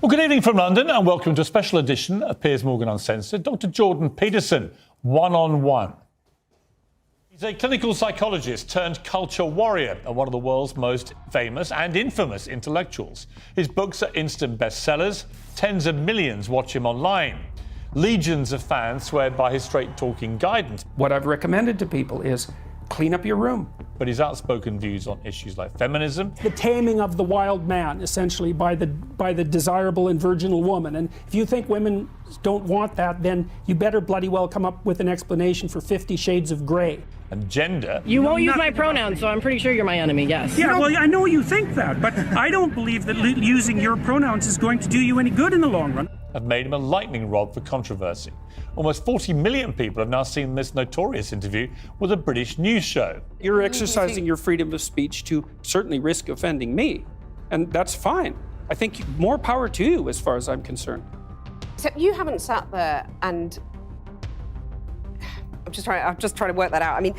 Well, good evening from London and welcome to a special edition of Piers Morgan Uncensored. Dr. Jordan Peterson, one-on-one. He's a clinical psychologist turned culture warrior and one of the world's most famous and infamous intellectuals. His books are instant bestsellers. Tens of millions watch him online. Legions of fans swear by his straight-talking guidance. What I've recommended to people is clean up your room. But his outspoken views on issues like feminism. The taming of the wild man, essentially, by the desirable and virginal woman. And if you think women don't want that, then you better bloody well come up with an explanation for 50 Shades of Grey. And gender. You won't use my pronouns, so I'm pretty sure you're my enemy, yes. Yeah, well, I know you think that, but I don't believe that using your pronouns is going to do you any good in the long run. Have made him a lightning rod for controversy. Almost 40 million people have now seen this notorious interview with a British news show. You're exercising your freedom of speech to certainly risk offending me, and that's fine. I think more power to you as far as I'm concerned. So you haven't sat there and... I'm just trying to work that out. I mean...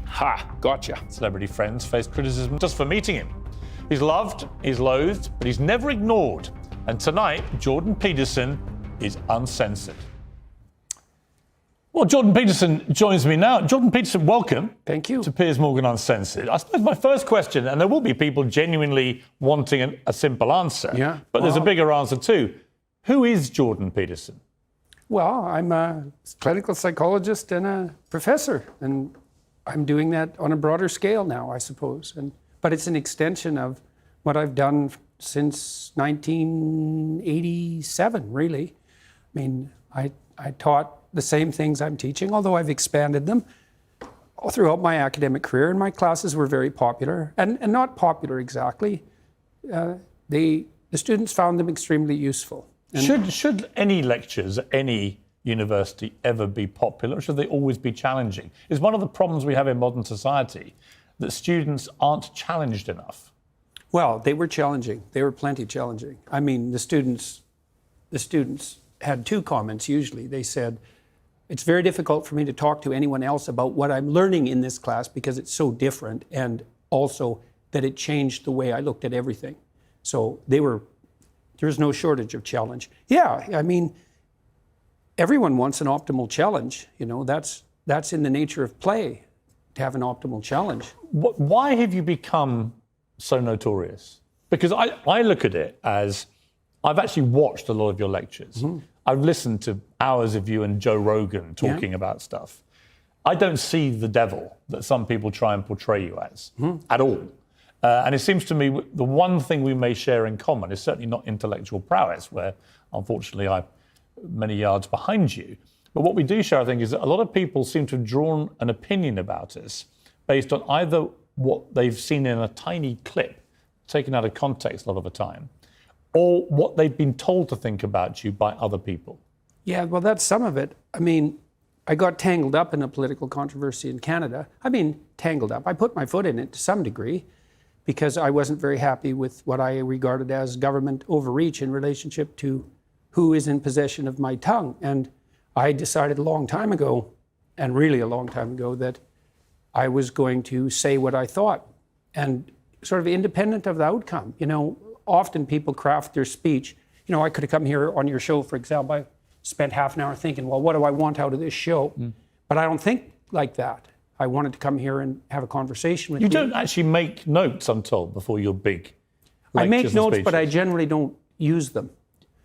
Ha, gotcha. Celebrity friends face criticism just for meeting him. He's loved, he's loathed, but he's never ignored. And tonight, Jordan Peterson is uncensored. Well, Jordan Peterson joins me now. Jordan Peterson, welcome. Thank you. To Piers Morgan Uncensored. I suppose my first question, and there will be people genuinely wanting a simple answer, but there's a bigger answer too. Who is Jordan Peterson? Well, I'm a clinical psychologist and a professor, and I'm doing that on a broader scale now, I suppose. But it's an extension of what I've done since 1987, really. I mean, I taught the same things I'm teaching, although I've expanded them all throughout my academic career, and my classes were very popular, and not popular exactly. The students found them extremely useful. Should any lectures at any university ever be popular, or should they always be challenging? Is one of the problems we have in modern society that students aren't challenged enough? Well, they were challenging. They were plenty challenging. I mean, the students had two comments usually. They said, it's very difficult for me to talk to anyone else about what I'm learning in this class because it's so different, and also that it changed the way I looked at everything. So there's no shortage of challenge. Yeah, I mean, everyone wants an optimal challenge. You know, that's in the nature of play, to have an optimal challenge. Why have you become so notorious? Because I look at it as, I've actually watched a lot of your lectures. Mm-hmm. I've listened to hours of you and Joe Rogan talking about stuff. I don't see the devil that some people try and portray you as at all. And it seems to me the one thing we may share in common is certainly not intellectual prowess, where unfortunately I'm many yards behind you. But what we do share, I think, is that a lot of people seem to have drawn an opinion about us based on either what they've seen in a tiny clip, taken out of context a lot of the time, or what they've been told to think about you by other people. Yeah, well, that's some of it. I mean, I got tangled up in a political controversy in Canada. I mean, tangled up. I put my foot in it to some degree because I wasn't very happy with what I regarded as government overreach in relationship to who is in possession of my tongue. And I decided a long time ago, and really a long time ago, that I was going to say what I thought, and sort of independent of the outcome. You know, often people craft their speech. You know, I could have come here on your show, for example. I spent half an hour thinking, well, what do I want out of this show? But I don't think like that. I wanted to come here and have a conversation with you. You don't actually make notes, I'm told, before your big lectures. I make notes, speeches. but I generally don't use them.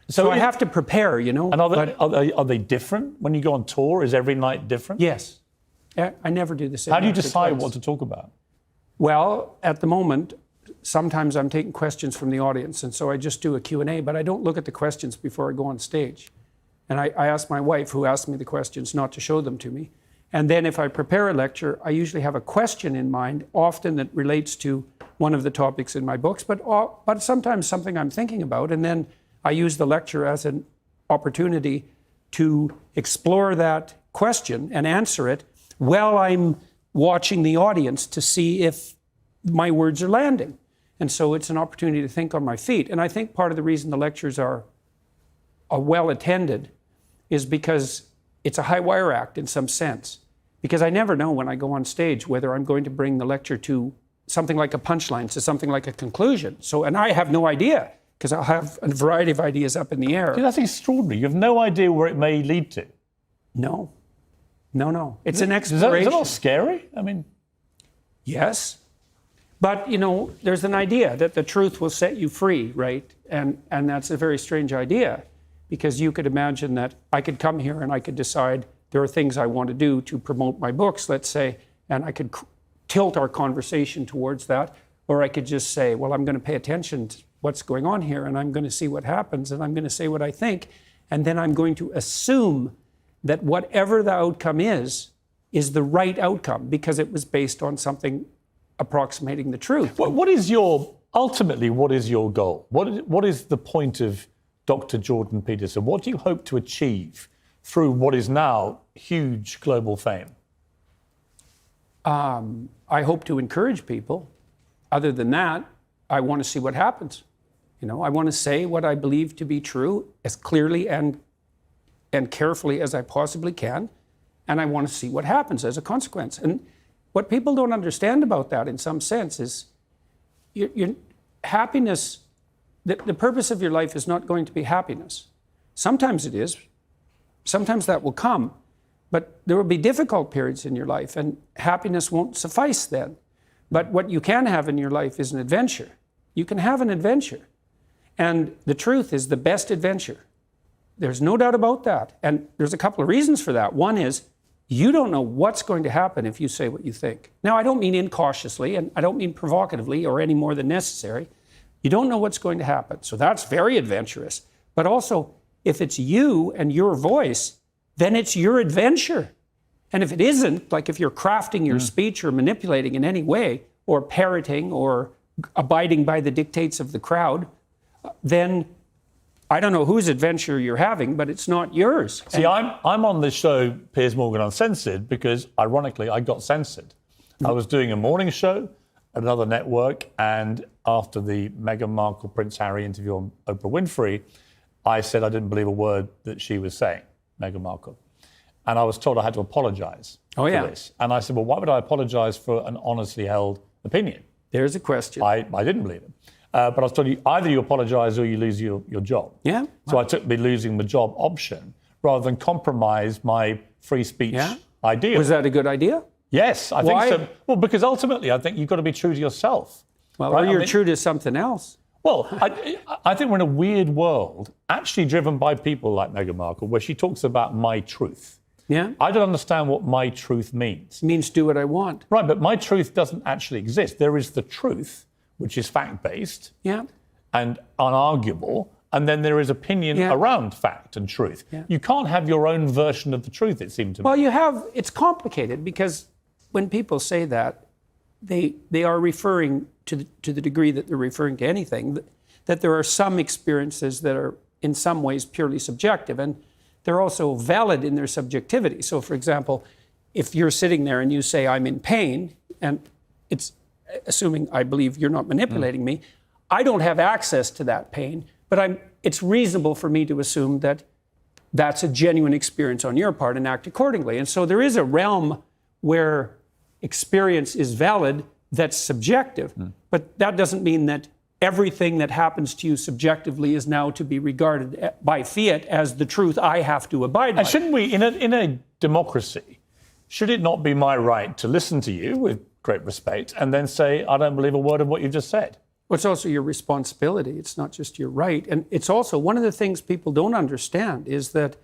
So I have to prepare, you know. And are they different when you go on tour? Is every night different? Yes. I never do the same. How do you decide what to talk about? Well, at the moment, sometimes I'm taking questions from the audience, and so I just do a Q&A, but I don't look at the questions before I go on stage. And I ask my wife, who asks me the questions, not to show them to me. And then if I prepare a lecture, I usually have a question in mind, often that relates to one of the topics in my books, but sometimes something I'm thinking about, and then I use the lecture as an opportunity to explore that question and answer it while I'm watching the audience to see if my words are landing. And so it's an opportunity to think on my feet. And I think part of the reason the lectures are well attended is because it's a high wire act in some sense. Because I never know when I go on stage whether I'm going to bring the lecture to something like a punchline to something like a conclusion. So, and I have no idea, because I'll have a variety of ideas up in the air. That's extraordinary. You have no idea where it may lead to. No. It's an Is exploration. that not scary? I mean, Yes. But, there's an idea that the truth will set you free, right? And that's a very strange idea, because you could imagine that I could come here and I could decide there are things I want to do to promote my books, let's say, and I could tilt our conversation towards that. Or I could just say, well, I'm going to pay attention to what's going on here, and I'm going to see what happens, and I'm going to say what I think, and then I'm going to assume that whatever the outcome is the right outcome, because it was based on something approximating the truth. what is your goal? What is the point of Dr. Jordan Peterson? What do you hope to achieve through what is now huge global fame? I hope to encourage people. Other than that, I want to see what happens. I want to say what I believe to be true as clearly and carefully as I possibly can, and I want to see what happens as a consequence. And what people don't understand about that, in some sense, is your happiness. The purpose of your life is not going to be happiness. Sometimes it is. Sometimes that will come. But there will be difficult periods in your life, and happiness won't suffice then. But what you can have in your life is an adventure. You can have an adventure. And the truth is the best adventure. There's no doubt about that. And there's a couple of reasons for that. One is, you don't know what's going to happen if you say what you think. Now, I don't mean incautiously, and I don't mean provocatively or any more than necessary. You don't know what's going to happen. So that's very adventurous. But also, if it's you and your voice, then it's your adventure. And if it isn't, like if you're crafting your speech or manipulating in any way, or parroting or abiding by the dictates of the crowd, then I don't know whose adventure you're having, but it's not yours. See, I'm on this show, Piers Morgan Uncensored, because ironically I got censored. I was doing a morning show at another network, and after the Meghan Markle Prince Harry interview on Oprah Winfrey, I said I didn't believe a word that she was saying, Meghan Markle. And I was told I had to apologise for this. And I said, well, why would I apologise for an honestly held opinion? There's a question. I didn't believe it. But I was told either you apologise or you lose your job. Yeah. So I took the losing the job option rather than compromise my free speech ideal. Was that a good idea? Yes, I think so. Well, because ultimately I think you've got to be true to yourself. Well, right? Or you're true to something else. Well, I think we're in a weird world, actually driven by people like Meghan Markle, where she talks about my truth. Yeah. I don't understand what my truth means. It means do what I want. Right, but my truth doesn't actually exist. There is the truth, which is fact-based and unarguable, and then there is opinion around fact and truth. Yeah. You can't have your own version of the truth, it seems to me. Well, it's complicated, because when people say that, they are referring to the degree that they're referring to anything, that there are some experiences that are in some ways purely subjective, and they're also valid in their subjectivity. So, for example, if you're sitting there and you say, I'm in pain, and it's assuming I believe you're not manipulating me, I don't have access to that pain, but it's reasonable for me to assume that that's a genuine experience on your part and act accordingly. And so there is a realm where experience is valid that's subjective, but that doesn't mean that everything that happens to you subjectively is now to be regarded by fiat as the truth I have to abide by. And shouldn't we, in a democracy, should it not be my right to listen to you with great respect and then say, I don't believe a word of what you've just said? Well, it's also your responsibility. It's not just your right. And it's also one of the things people don't understand is that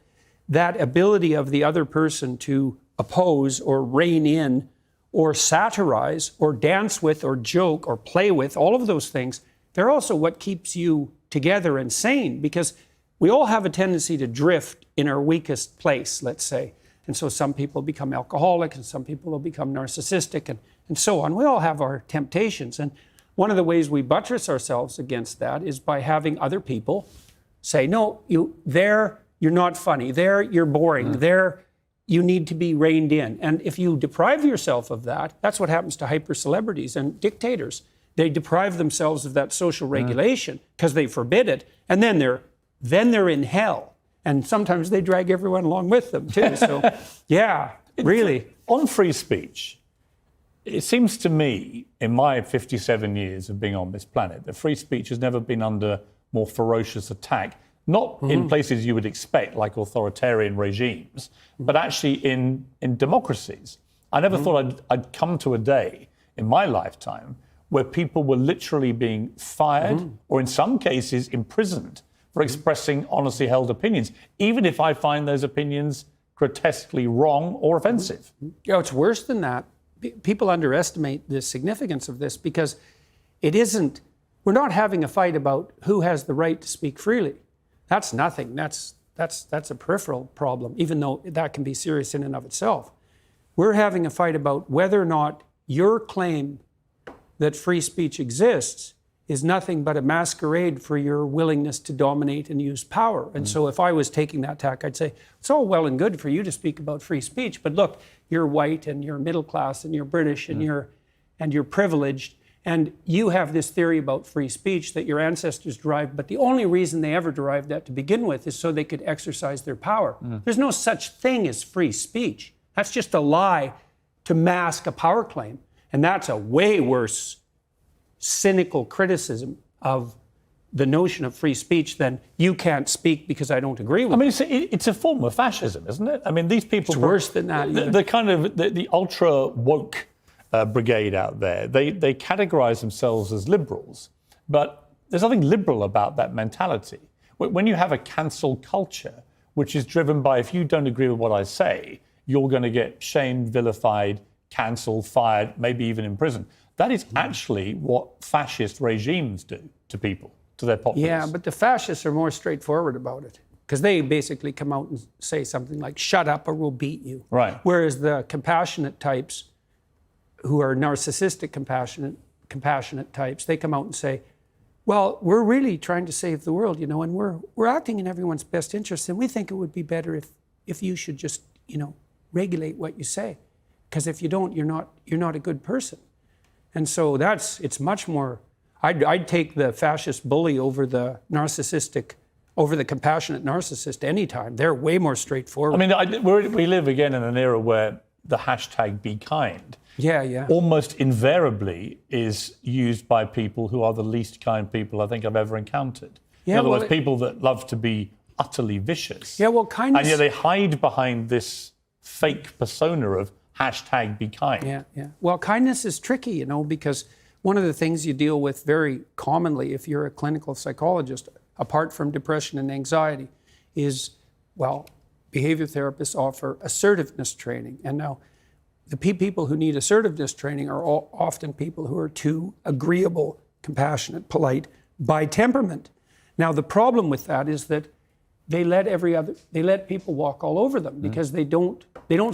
ability of the other person to oppose or rein in or satirize or dance with or joke or play with, all of those things, they're also what keeps you together and sane, because we all have a tendency to drift in our weakest place, let's say. And so some people become alcoholic and some people will become narcissistic and so on. We all have our temptations. And one of the ways we buttress ourselves against that is by having other people say, no, you're not funny. There, you're boring. There, you need to be reined in. And if you deprive yourself of that, that's what happens to hyper celebrities and dictators. They deprive themselves of that social regulation because they forbid it, and then they're in hell. And sometimes they drag everyone along with them too. So, yeah, really. On free speech, it seems to me, in my 57 years of being on this planet, that free speech has never been under more ferocious attack, not in places you would expect, like authoritarian regimes, but actually in democracies. I never thought I'd come to a day in my lifetime where people were literally being fired or in some cases imprisoned for expressing honestly held opinions, even if I find those opinions grotesquely wrong or offensive. You know, it's worse than that. People underestimate the significance of this because it isn't, we're not having a fight about who has the right to speak freely. That's nothing. That's a peripheral problem, even though that can be serious in and of itself. We're having a fight about whether or not your claim that free speech exists is nothing but a masquerade for your willingness to dominate and use power. And so if I was taking that tack, I'd say, it's all well and good for you to speak about free speech, but look, you're white and you're middle class and you're British and you're privileged, and you have this theory about free speech that your ancestors derived, but the only reason they ever derived that to begin with is so they could exercise their power. There's no such thing as free speech. That's just a lie to mask a power claim. And that's a way worse cynical criticism of the notion of free speech than you can't speak because I don't agree with you. I mean, it's a form of fascism, isn't it? I mean, these people... It's worse than that. The kind of the ultra woke brigade out there, they categorize themselves as liberals, but there's nothing liberal about that mentality. When you have a cancel culture, which is driven by, if you don't agree with what I say, you're going to get shamed, vilified, cancelled, fired, maybe even imprisoned. That is actually what fascist regimes do to people, to their populace. Yeah, but the fascists are more straightforward about it because they basically come out and say something like, shut up or we'll beat you. Right. Whereas the compassionate types, who are narcissistic compassionate types, they come out and say, well, we're really trying to save the world, you know, and we're acting in everyone's best interest, and we think it would be better if you should just, you know, regulate what you say. Because if you don't, you're not a good person. And so it's much more, I'd take the fascist bully over the compassionate narcissist anytime. They're way more straightforward. I mean, we live again in an era where the hashtag be kind almost invariably is used by people who are the least kind people I think I've ever encountered. In other words, people that love to be utterly vicious. Yeah, well, kindness... And yet they hide behind this fake persona of hashtag be kind. Yeah. Well, kindness is tricky, you know, because one of the things you deal with very commonly if you're a clinical psychologist, apart from depression and anxiety, is, well, behavior therapists offer assertiveness training. And now, the people who need assertiveness training are often people who are too agreeable, compassionate, polite by temperament. Now, the problem with that is that they let people walk all over them because they don't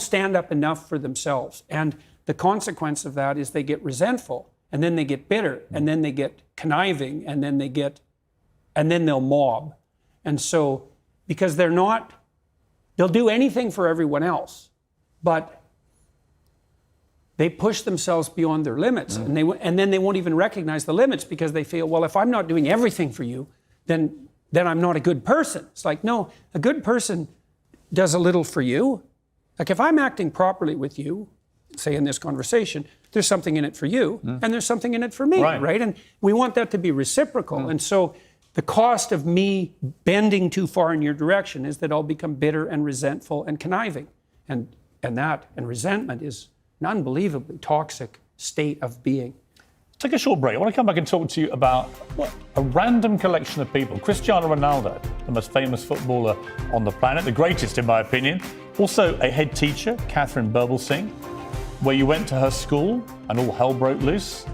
stand up enough for themselves. And the consequence of that is they get resentful, and then they get bitter, and then they get conniving, and then they'll mob. And so, because they'll do anything for everyone else, but they push themselves beyond their limits, and then they won't even recognize the limits because they feel, well, if I'm not doing everything for you, then I'm not a good person. It's like, no, a good person does a little for you. Like if I'm acting properly with you, say in this conversation, there's something in it for you and there's something in it for me, right? And we want that to be reciprocal. And so the cost of me bending too far in your direction is that I'll become bitter and resentful and conniving. And resentment is an unbelievably toxic state of being. Take a short break. I want to come back and talk to you about a random collection of people. Cristiano Ronaldo, the most famous footballer on the planet, the greatest in my opinion. Also a head teacher, Catherine Burblesing, where you went to her school and all hell broke loose.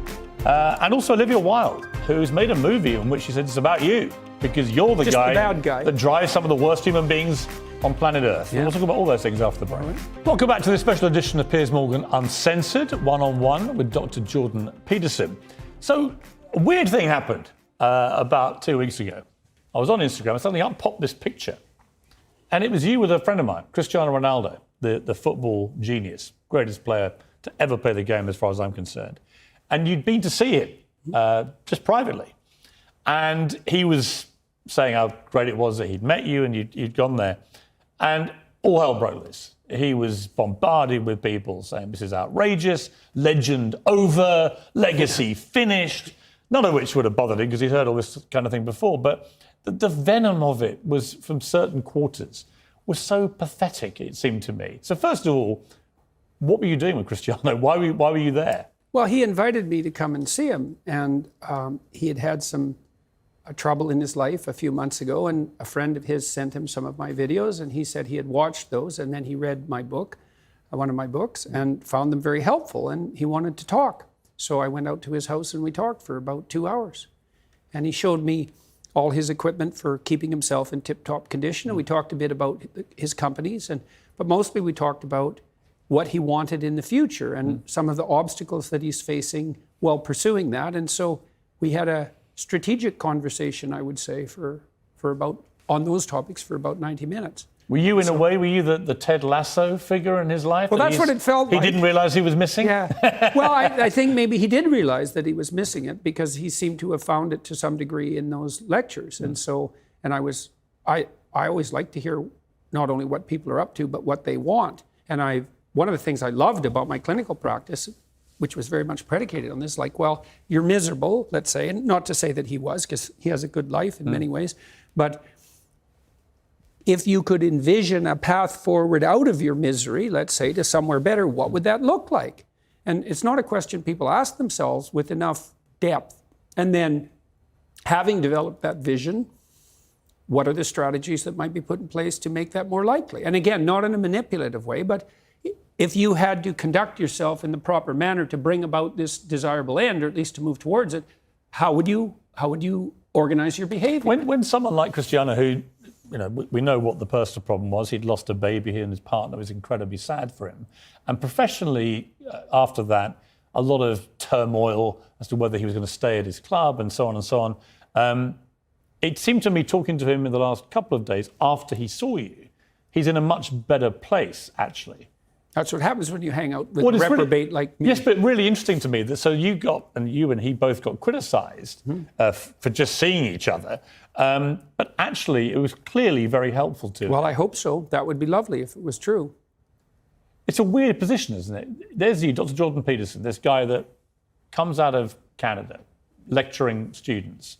And also Olivia Wilde, who's made a movie in which she said it's about you because you're the bad guy that drives some of the worst human beings on planet Earth. We'll talk about all those things after the break. Right. Welcome back to this special edition of Piers Morgan Uncensored, one-on-one with Dr. Jordan Peterson. So, a weird thing happened about 2 weeks ago. I was on Instagram and suddenly up popped this picture. And it was you with a friend of mine, Cristiano Ronaldo, the football genius, greatest player to ever play the game as far as I'm concerned. And you'd been to see him just privately. And he was saying how great it was that he'd met you and you'd gone there. And all hell broke loose. he was bombarded with people saying this is outrageous, legend over, legacy finished, none of which would have bothered him because he'd heard all this kind of thing before. But the venom of it was from certain quarters was so pathetic, it seemed to me. So first of all, what were you doing with Cristiano? Why were you there? Well, he invited me to come and see him, and he had had some trouble in his life a few months ago, and a friend of his sent him some of my videos, and he said he had watched those, and then he read my book, one of my books, and found them very helpful, and he wanted to talk. So I went out to his house and we talked for about 2 hours. And he showed me all his equipment for keeping himself in tip-top condition, and we talked a bit about his companies, but mostly we talked about what he wanted in the future and some of the obstacles that he's facing while pursuing that. And so we had a strategic conversation, I would say, for about, on those topics for about 90 minutes. Were you, in a way, the Ted Lasso figure in his life? Well, that's what it felt like. He didn't realise he was missing? Yeah. Well, I think maybe he did realise that he was missing it because he seemed to have found it to some degree in those lectures. And so, and I always like to hear not only what people are up to, but what they want. And one of the things I loved about my clinical practice, which was very much predicated on this, like, well, you're miserable, let's say, and not to say that he was, because he has a good life in many ways, but if you could envision a path forward out of your misery, let's say, to somewhere better, what would that look like? And it's not a question people ask themselves with enough depth. And then, having developed that vision, what are the strategies that might be put in place to make that more likely? And again, not in a manipulative way, but if you had to conduct yourself in the proper manner to bring about this desirable end, or at least to move towards it, how would you organize your behavior? When someone like Cristiano, who, we know what the personal problem was, he'd lost a baby, he and his partner, was incredibly sad for him. And professionally, after that, a lot of turmoil as to whether he was going to stay at his club and so on and so on. It seemed to me, talking to him in the last couple of days after he saw you, he's in a much better place, actually. That's what happens when you hang out with a reprobate like me. Yes, but really interesting to me that so you and he both got criticised for just seeing each other, but actually it was clearly very helpful to him. Well, I hope so. That would be lovely if it was true. It's a weird position, isn't it? There's you, Dr. Jordan Peterson, this guy that comes out of Canada, lecturing students,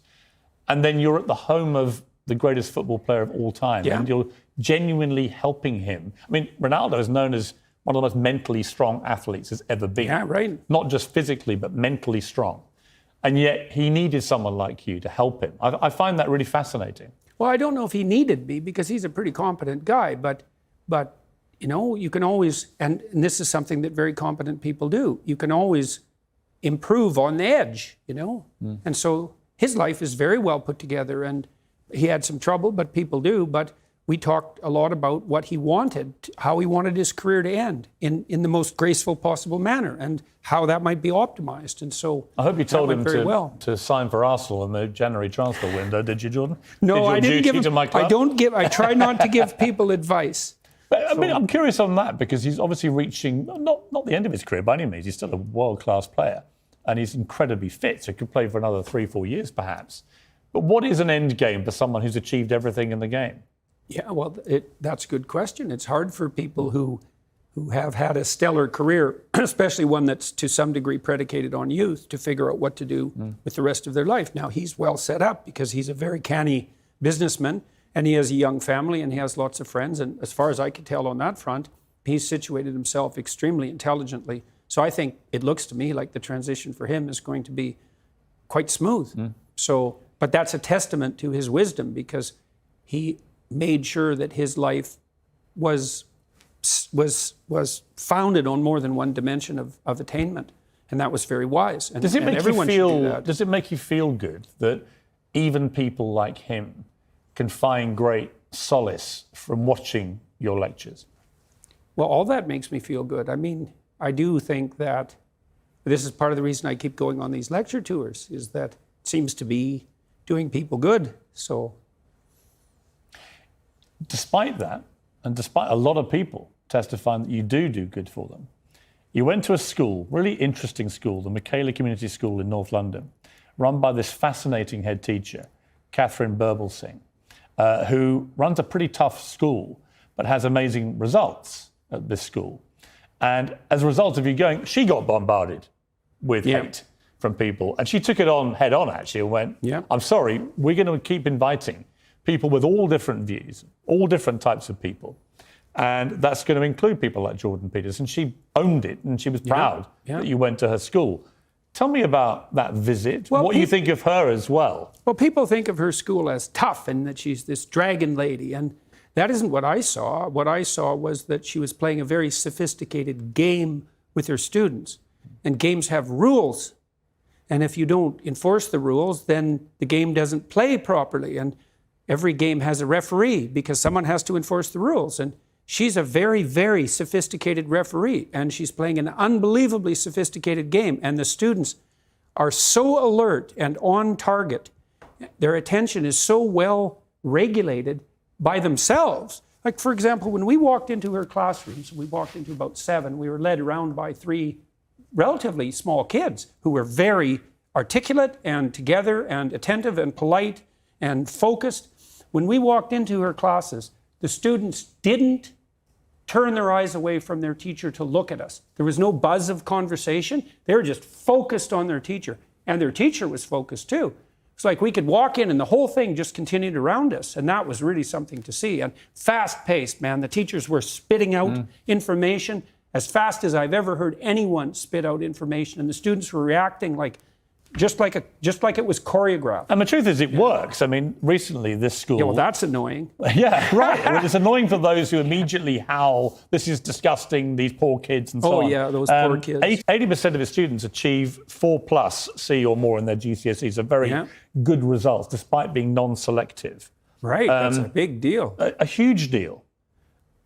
and then you're at the home of the greatest football player of all time, and you're genuinely helping him. I mean, Ronaldo is known as one of the most mentally strong athletes has ever been. Yeah, right. Not just physically, but mentally strong. And yet he needed someone like you to help him. I find that really fascinating. Well, I don't know if he needed me because he's a pretty competent guy, but you can always, and this is something that very competent people do, you can always improve on the edge, And so his life is very well put together, and he had some trouble, but people do, but we talked a lot about what he wanted, how he wanted his career to end in the most graceful possible manner and how that might be optimized. And so I hope you told him to sign for Arsenal in the January transfer window, did you, Jordan? No, I didn't give him. I try not to give people advice. But I mean, I'm curious on that because he's obviously reaching, not the end of his career by any means, he's still a world-class player and he's incredibly fit, so he could play for another 3-4 years perhaps. But what is an end game for someone who's achieved everything in the game? Yeah, well, that's a good question. It's hard for people who have had a stellar career, especially one that's to some degree predicated on youth, to figure out what to do with the rest of their life. Now, he's well set up because he's a very canny businessman and he has a young family and he has lots of friends. And as far as I can tell on that front, he's situated himself extremely intelligently. So I think it looks to me like the transition for him is going to be quite smooth. So, but that's a testament to his wisdom because he made sure that his life was founded on more than one dimension of attainment, and that was very wise. And, does it make everyone you feel? should do that. Does it make you feel good that even people like him can find great solace from watching your lectures? Well, all that makes me feel good. I mean, I do think that this is part of the reason I keep going on these lecture tours, is that it seems to be doing people good. So. Despite that, and despite a lot of people testifying that you do good for them, you went to a school, really interesting school, the Michaela Community School in North London, run by this fascinating head teacher, Catherine Burblesing, who runs a pretty tough school, but has amazing results. at this school. And as a result of you going, she got bombarded with hate from people. And she took it on head on, actually, and went, I'm sorry, we're going to keep inviting people with all different views, all different types of people. And that's going to include people like Jordan Peterson. She owned it, and she was proud that you went to her school. Tell me about that visit, what you think of her as well. Well, people think of her school as tough and that she's this dragon lady, and that isn't what I saw. What I saw was that she was playing a very sophisticated game with her students, and games have rules. And if you don't enforce the rules, then the game doesn't play properly, and every game has a referee because someone has to enforce the rules. And she's a very, very sophisticated referee, and she's playing an unbelievably sophisticated game. And the students are so alert and on target. Their attention is so well regulated by themselves. Like, for example, when we walked into her classrooms, we walked into about 7, we were led around by 3 relatively small kids who were very articulate and together and attentive and polite and focused. When we walked into her classes, the students didn't turn their eyes away from their teacher to look at us. There was no buzz of conversation. They were just focused on their teacher. And their teacher was focused too. It's like we could walk in and the whole thing just continued around us. And that was really something to see. And fast-paced, man. The teachers were spitting out information as fast as I've ever heard anyone spit out information. And the students were reacting like just like it was choreographed. And the truth is, it works. I mean, recently this school... Yeah, well, that's annoying. Yeah, right. Well, it's annoying for those who immediately howl, this is disgusting, these poor kids, and so on. Oh, yeah, those poor kids. 80% of his students achieve 4+ C or more in their GCSEs, a very good results, despite being non-selective. Right, that's a big deal. A huge deal.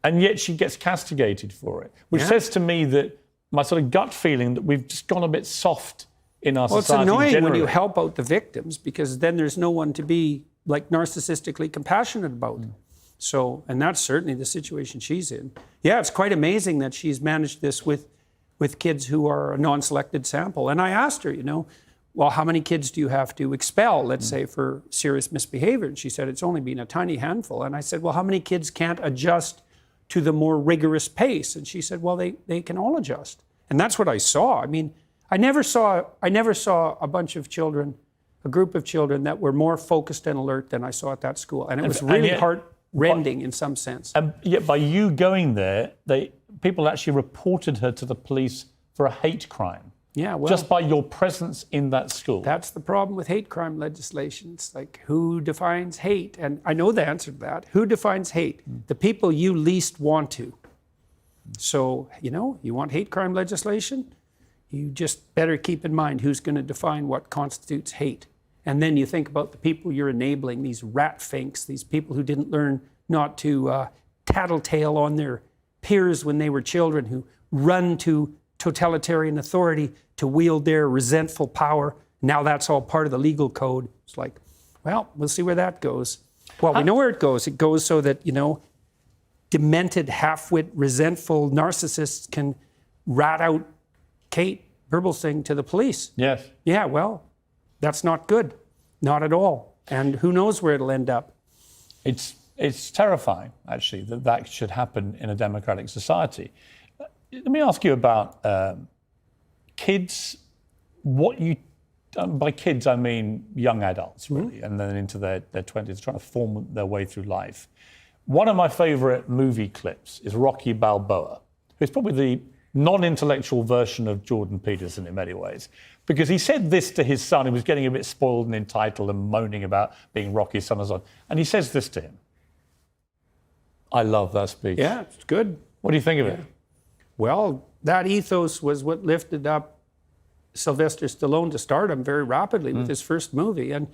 And yet she gets castigated for it, which says to me that my sort of gut feeling that we've just gone a bit soft in our society. Well, it's annoying generally. when you help out the victims, because then there's no one to be like narcissistically compassionate about. So, and that's certainly the situation she's in. Yeah, it's quite amazing that she's managed this with kids who are a non-selected sample. And I asked her, well, how many kids do you have to expel, let's say, for serious misbehavior? And she said, it's only been a tiny handful. And I said, well, how many kids can't adjust to the more rigorous pace? And she said, well, they can all adjust. And that's what I saw. I mean, I never saw a bunch of children, a group of children that were more focused and alert than I saw at that school. And it was really heart-rending in some sense. And yet by you going there, people actually reported her to the police for a hate crime. Yeah, well, just by your presence in that school. That's the problem with hate crime legislation. It's like, who defines hate? And I know the answer to that. Who defines hate? The people you least want to. So, you want hate crime legislation? You just better keep in mind who's going to define what constitutes hate. And then you think about the people you're enabling, these rat finks, these people who didn't learn not to tattletale on their peers when they were children, who run to totalitarian authority to wield their resentful power. Now that's all part of the legal code. It's like, well, we'll see where that goes. Well, we know where it goes. It goes so that, demented, half-wit, resentful narcissists can rat out Kate Burblesing to the police. Yes. Yeah, well, that's not good. Not at all. And who knows where it'll end up. It's terrifying, actually, that should happen in a democratic society. Let me ask you about kids. By kids, I mean young adults, really, and then into their 20s, trying to form their way through life. One of my favorite movie clips is Rocky Balboa, who's probably the non-intellectual version of Jordan Peterson in many ways, because he said this to his son, who was getting a bit spoiled and entitled and moaning about being Rocky's son and so on. And he says this to him. I love that speech. Yeah, it's good. What do you think of it? Well, that ethos was what lifted up Sylvester Stallone to stardom very rapidly with his first movie. And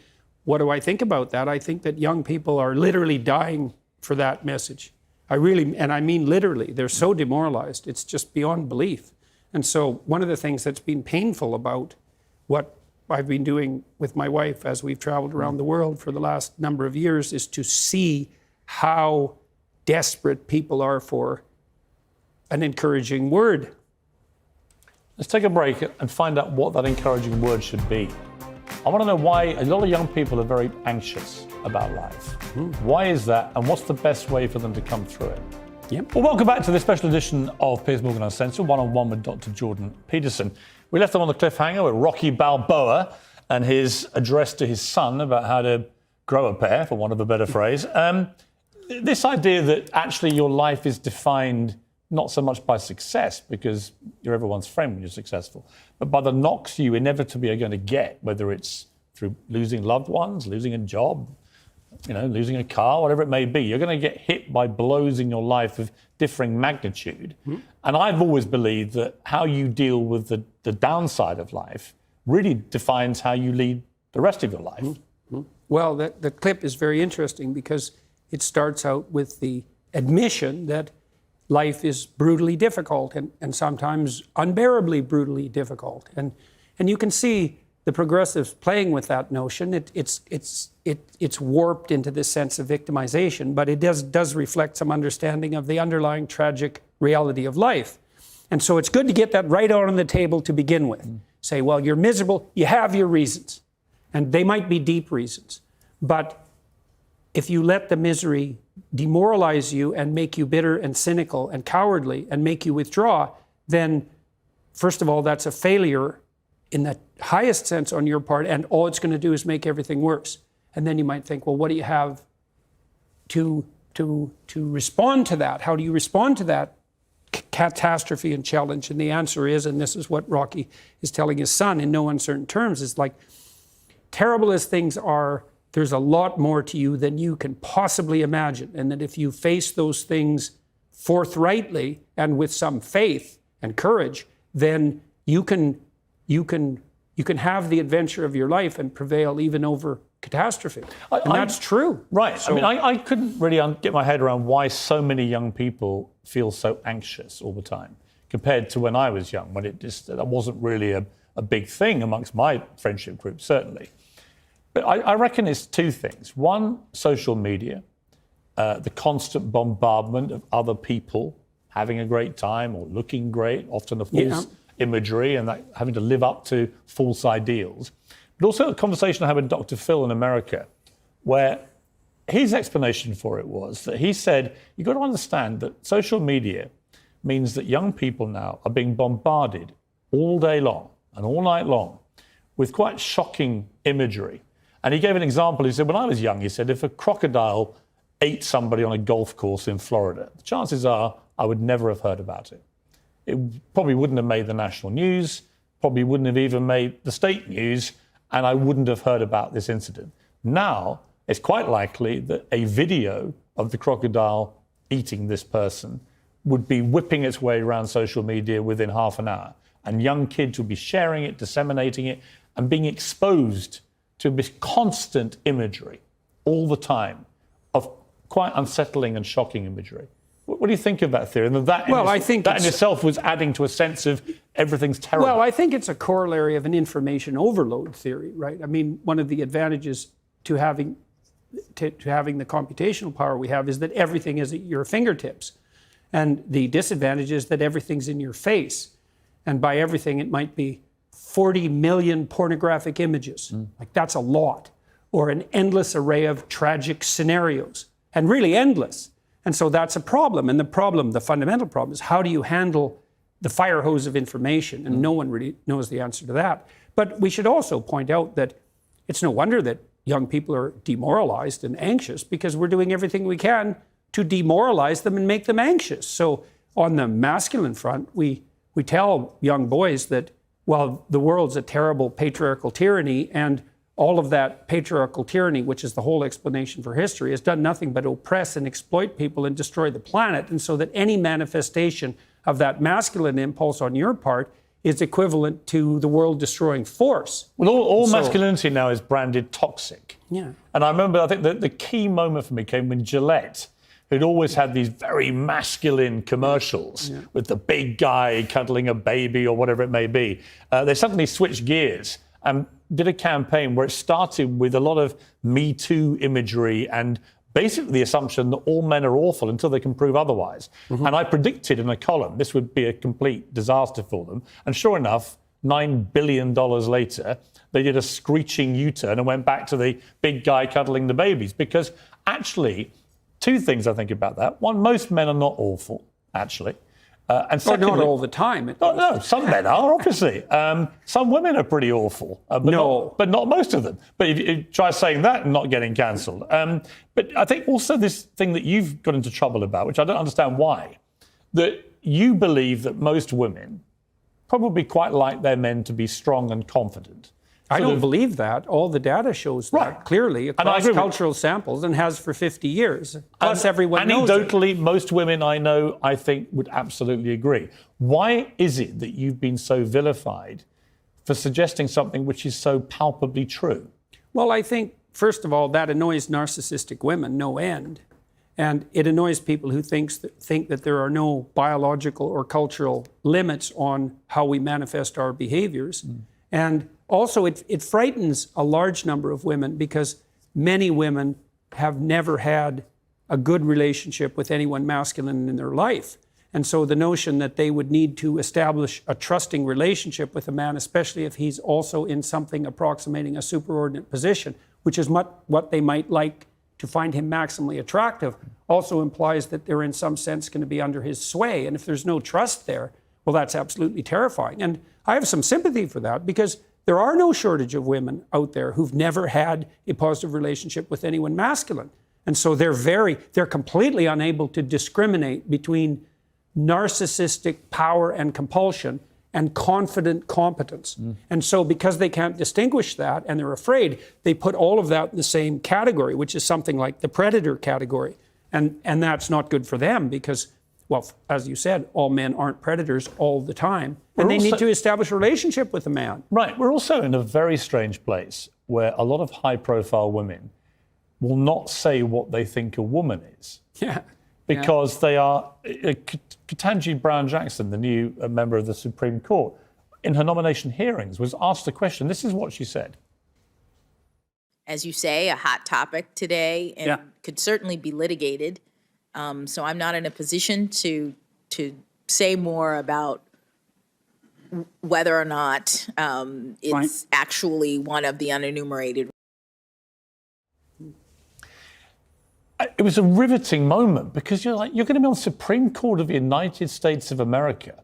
what do I think about that? I think that young people are literally dying for that message. I mean literally, they're so demoralized. It's just beyond belief. And so one of the things that's been painful about what I've been doing with my wife as we've traveled around the world for the last number of years is to see how desperate people are for an encouraging word. Let's take a break and find out what that encouraging word should be. I want to know why a lot of young people are very anxious about life. Why is that, and what's the best way for them to come through it? Yep. Well, welcome back to this special edition of Piers Morgan Uncensored, one-on-one with Dr. Jordan Peterson. We left them on the cliffhanger with Rocky Balboa and his address to his son about how to grow a pair, for want of a better phrase. This idea that actually your life is defined not so much by success, because you're everyone's friend when you're successful, but by the knocks you inevitably are going to get, whether it's through losing loved ones, losing a job, losing a car, whatever it may be. You're going to get hit by blows in your life of differing magnitude. Mm-hmm. And I've always believed that how you deal with the downside of life really defines how you lead the rest of your life. Mm-hmm. Well, the clip is very interesting because it starts out with the admission that life is brutally difficult and sometimes unbearably brutally difficult. And you can see the progressives playing with that notion. It's warped into this sense of victimization, but it does reflect some understanding of the underlying tragic reality of life. And so it's good to get that right out on the table to begin with. Say, well, you're miserable, you have your reasons, and they might be deep reasons. But if you let the misery demoralize you and make you bitter and cynical and cowardly and make you withdraw, then first of all, that's a failure in the highest sense on your part, and all it's going to do is make everything worse. And then you might think, well, what do you have to respond to that? How do you respond to that catastrophe and challenge? And the answer is, and this is what Rocky is telling his son in no uncertain terms, is like, terrible as things are, there's a lot more to you than you can possibly imagine. And that if you face those things forthrightly and with some faith and courage, then you can have the adventure of your life and prevail even over catastrophe. And that's true. Right. So, I couldn't really get my head around why so many young people feel so anxious all the time compared to when I was young, when that wasn't really a big thing amongst my friendship group, certainly. But I reckon it's two things. One, social media, the constant bombardment of other people having a great time or looking great, often a false imagery, and that having to live up to false ideals. But also a conversation I had with Dr. Phil in America, where his explanation for it was that he said, you've got to understand that social media means that young people now are being bombarded all day long and all night long with quite shocking imagery. And he gave an example. He said, when I was young, he said, if a crocodile ate somebody on a golf course in Florida, the chances are I would never have heard about it. It probably wouldn't have made the national news, probably wouldn't have even made the state news, and I wouldn't have heard about this incident. Now, it's quite likely that a video of the crocodile eating this person would be whipping its way around social media within half an hour. And young kids would be sharing it, disseminating it, and being exposed to this constant imagery all the time of quite unsettling and shocking imagery. What do you think of that theory? And I think that in itself was adding to a sense of everything's terrible. Well, I think it's a corollary of an information overload theory, right? I mean, one of the advantages to having the computational power we have is that everything is at your fingertips. And the disadvantage is that everything's in your face. And by everything, it might be 40 million pornographic images. Like, that's a lot. Or an endless array of tragic scenarios. And really endless. And so that's a problem. And the fundamental problem is, how do you handle the fire hose of information? And no one really knows the answer to that. But we should also point out that it's no wonder that young people are demoralized and anxious, because we're doing everything we can to demoralize them and make them anxious. So on the masculine front, we tell young boys that, well, the world's a terrible patriarchal tyranny, and all of that patriarchal tyranny, which is the whole explanation for history, has done nothing but oppress and exploit people and destroy the planet. And so that any manifestation of that masculine impulse on your part is equivalent to the world-destroying force. Well, all masculinity now is branded toxic. Yeah. And I remember, I think the key moment for me came when Gillette, who'd always had these very masculine commercials with the big guy cuddling a baby or whatever it may be, they suddenly switched gears and did a campaign where it started with a lot of Me Too imagery and basically the assumption that all men are awful until they can prove otherwise. Mm-hmm. And I predicted in a column this would be a complete disaster for them. And sure enough, $9 billion later, they did a screeching U-turn and went back to the big guy cuddling the babies. Because actually, two things I think about that. One, most men are not awful, actually. And Well, secondly, not all the time. no, some men are, obviously. Some women are pretty awful. But not most of them. But if you try saying that and not getting cancelled. But I think also this thing that you've got into trouble about, which I don't understand why, that you believe that most women probably quite like their men to be strong and confident. I don't believe that. All the data shows that clearly across cultural samples and has for 50 years. Plus, everyone knows it. Anecdotally, most women I know, I think, would absolutely agree. Why is it that you've been so vilified for suggesting something which is so palpably true? Well, I think, first of all, that annoys narcissistic women no end. And it annoys people who think that there are no biological or cultural limits on how we manifest our behaviors. And also, it frightens a large number of women because many women have never had a good relationship with anyone masculine in their life. And so the notion that they would need to establish a trusting relationship with a man, especially if he's also in something approximating a superordinate position, which is what they might like to find him maximally attractive, also implies that they're in some sense going to be under his sway. And if there's no trust there, well, that's absolutely terrifying. And I have some sympathy for that because there are no shortage of women out there who've never had a positive relationship with anyone masculine. And so they're completely unable to discriminate between narcissistic power and compulsion and confident competence. And so because they can't distinguish that and they're afraid, they put all of that in the same category, which is something like the predator category. And that's not good for them because, well, as you said, all men aren't predators all the time. And they need to establish a relationship with a man. Right. We're also in a very strange place where a lot of high-profile women will not say what they think a woman is. Yeah. Because they are... Ketanji Brown Jackson, the new member of the Supreme Court, in her nomination hearings was asked a question. This is what she said. As you say, a hot topic today and could certainly be litigated. So I'm not in a position to say more about whether or not it's actually one of the unenumerated. It was a riveting moment because you're going to be on the Supreme Court of the United States of America.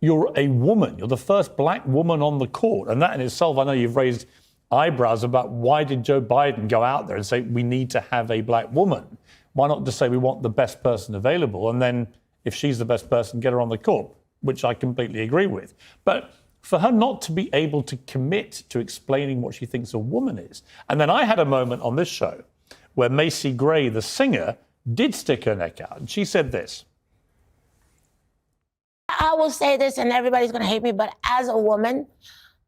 You're a woman. You're the first black woman on the court. And that in itself, I know you've raised eyebrows about why did Joe Biden go out there and say we need to have a black woman? Why not just say we want the best person available? And then if she's the best person, get her on the court, which I completely agree with. But for her not to be able to commit to explaining what she thinks a woman is. And then I had a moment on this show where Macy Gray, the singer, did stick her neck out. And she said this. I will say this, and everybody's going to hate me, but as a woman,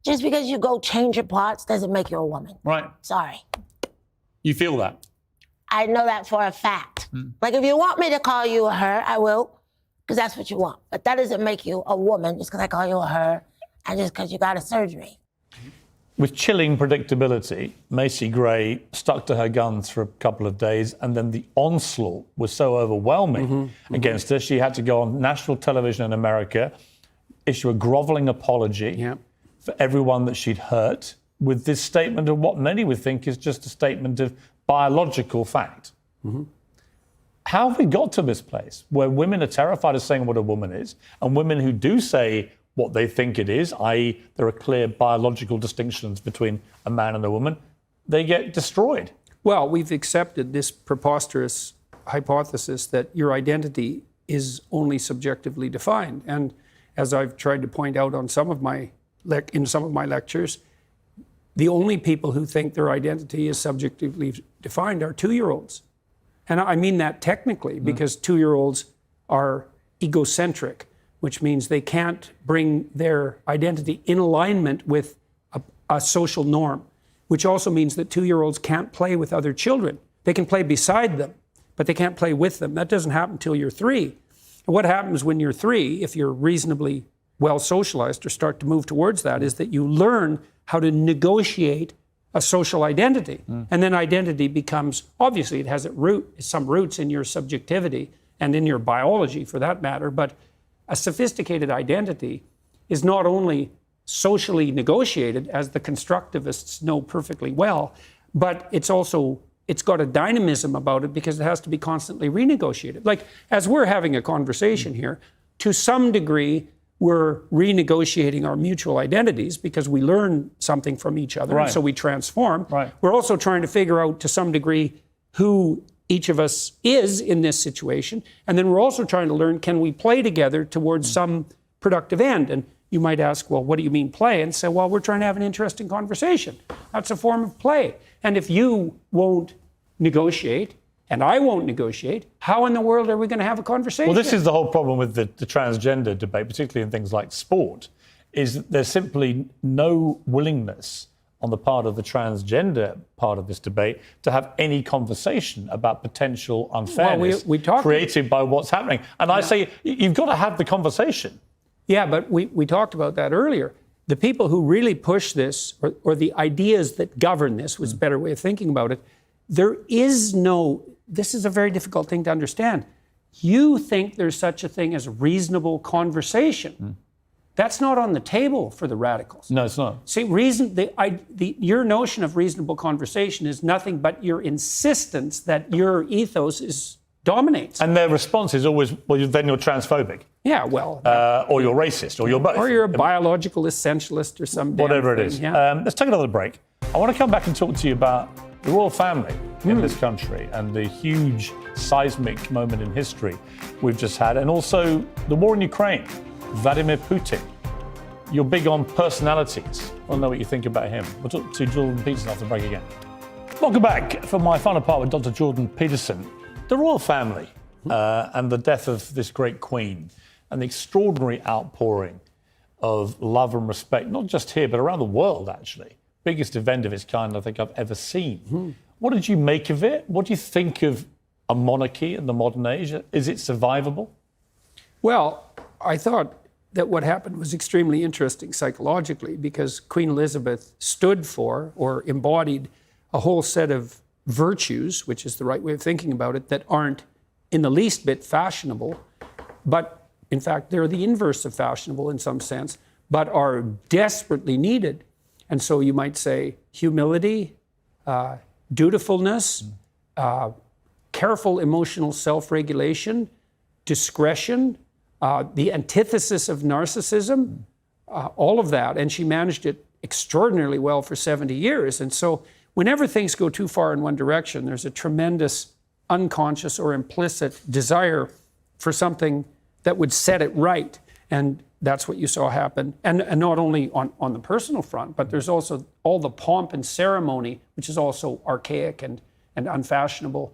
just because you go change your parts doesn't make you a woman. Right. Sorry. You feel that? I know that for a fact. Like, if you want me to call you a her, I will, because that's what you want. But that doesn't make you a woman just because I call you a her and just because you got a surgery. With chilling predictability, Macy Gray stuck to her guns for a couple of days, and then the onslaught was so overwhelming against her, she had to go on national television in America, issue a groveling apology for everyone that she'd hurt, with this statement of what many would think is just a statement of biological fact. How have we got to this place where women are terrified of saying what a woman is, and women who do say what they think it is, i.e. there are clear biological distinctions between a man and a woman, they get destroyed? Well, we've accepted this preposterous hypothesis that your identity is only subjectively defined. And as I've tried to point out on some of my in some of my lectures, the only people who think their identity is subjectively defined are 2-year-olds. And I mean that technically, because 2-year-olds are egocentric, which means they can't bring their identity in alignment with a social norm, which also means that 2-year-olds can't play with other children. They can play beside them, but they can't play with them. That doesn't happen until you're 3. And what happens when you're 3, if you're reasonably well socialized or start to move towards that, is that you learn how to negotiate a social identity. And then identity becomes, obviously it has some roots in your subjectivity and in your biology for that matter, but a sophisticated identity is not only socially negotiated, as the constructivists know perfectly well, but it's also it's got a dynamism about it because it has to be constantly renegotiated. Like, as we're having a conversation here, to some degree, we're renegotiating our mutual identities because we learn something from each other, and so we transform. Right. We're also trying to figure out, to some degree, who each of us is in this situation. And then we're also trying to learn, can we play together towards some productive end? And you might ask, well, what do you mean play? And say, well, we're trying to have an interesting conversation. That's a form of play. And if you won't negotiate, and I won't negotiate, how in the world are we going to have a conversation? Well, this is the whole problem with the transgender debate, particularly in things like sport, is that there's simply no willingness on the part of the transgender part of this debate to have any conversation about potential unfairness created by what's happening. And I say, you've got to have the conversation. Yeah, but we talked about that earlier. The people who really push this, or the ideas that govern this, was a better way of thinking about it, there is no, this is a very difficult thing to understand. You think there's such a thing as reasonable conversation. That's not on the table for the radicals. No, it's not. See, your notion of reasonable conversation is nothing but your insistence that your ethos dominates. And their response is always, well, then you're transphobic. Yeah, well. Or you're racist, or you're both. Or you're a biological essentialist or some whatever damn it thing, is. yeah. Let's take another break. I want to come back and talk to you about the royal family in this country and the huge seismic moment in history we've just had, and also the war in Ukraine. Vladimir Putin. You're big on personalities. I want to know what you think about him. We'll talk to Jordan Peterson after the break again. Welcome back for my final part with Dr. Jordan Peterson. The royal family and the death of this great queen and the extraordinary outpouring of love and respect, not just here, but around the world, actually. Biggest event of its kind I think I've ever seen. What did you make of it? What do you think of a monarchy in the modern age? Is it survivable? Well, I thought that what happened was extremely interesting psychologically because Queen Elizabeth stood for or embodied a whole set of virtues, which is the right way of thinking about it, that aren't in the least bit fashionable, but in fact, they're the inverse of fashionable in some sense, but are desperately needed. And so you might say humility, dutifulness, careful emotional self-regulation, discretion, the antithesis of narcissism, all of that. And she managed it extraordinarily well for 70 years. And so whenever things go too far in one direction, there's a tremendous unconscious or implicit desire for something that would set it right. And that's what you saw happen. And not only on the personal front, but there's also all the pomp and ceremony, which is also archaic and unfashionable.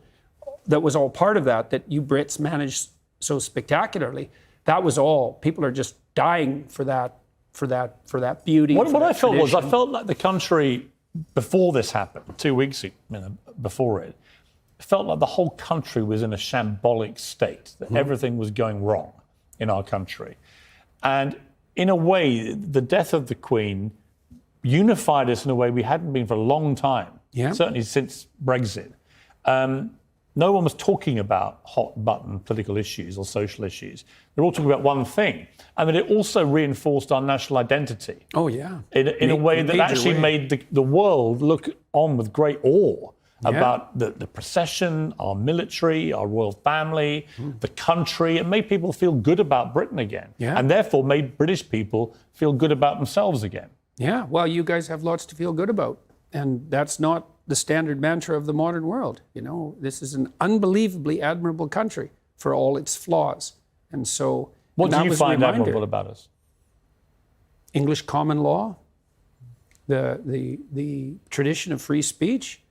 That was all part of that you Brits managed so spectacularly. That was all. People are just dying for that beauty. What I felt was, I felt like the country, before this happened, 2 weeks before it, felt like the whole country was in a shambolic state, that everything was going wrong in our country. And in a way, the death of the Queen unified us in a way we hadn't been for a long time, certainly since Brexit. No one was talking about hot button political issues or social issues. They're all talking about one thing. I mean, it also reinforced our national identity. Oh, yeah. In a way that actually made the world look on with great awe about the procession, our military, our royal family, the country. It made people feel good about Britain again. And therefore made British people feel good about themselves again. Yeah, well, you guys have lots to feel good about. And that's not the standard mantra of the modern world. You know, this is an unbelievably admirable country for all its flaws. And so, what do you find admirable about us? English common law, the tradition of free speech,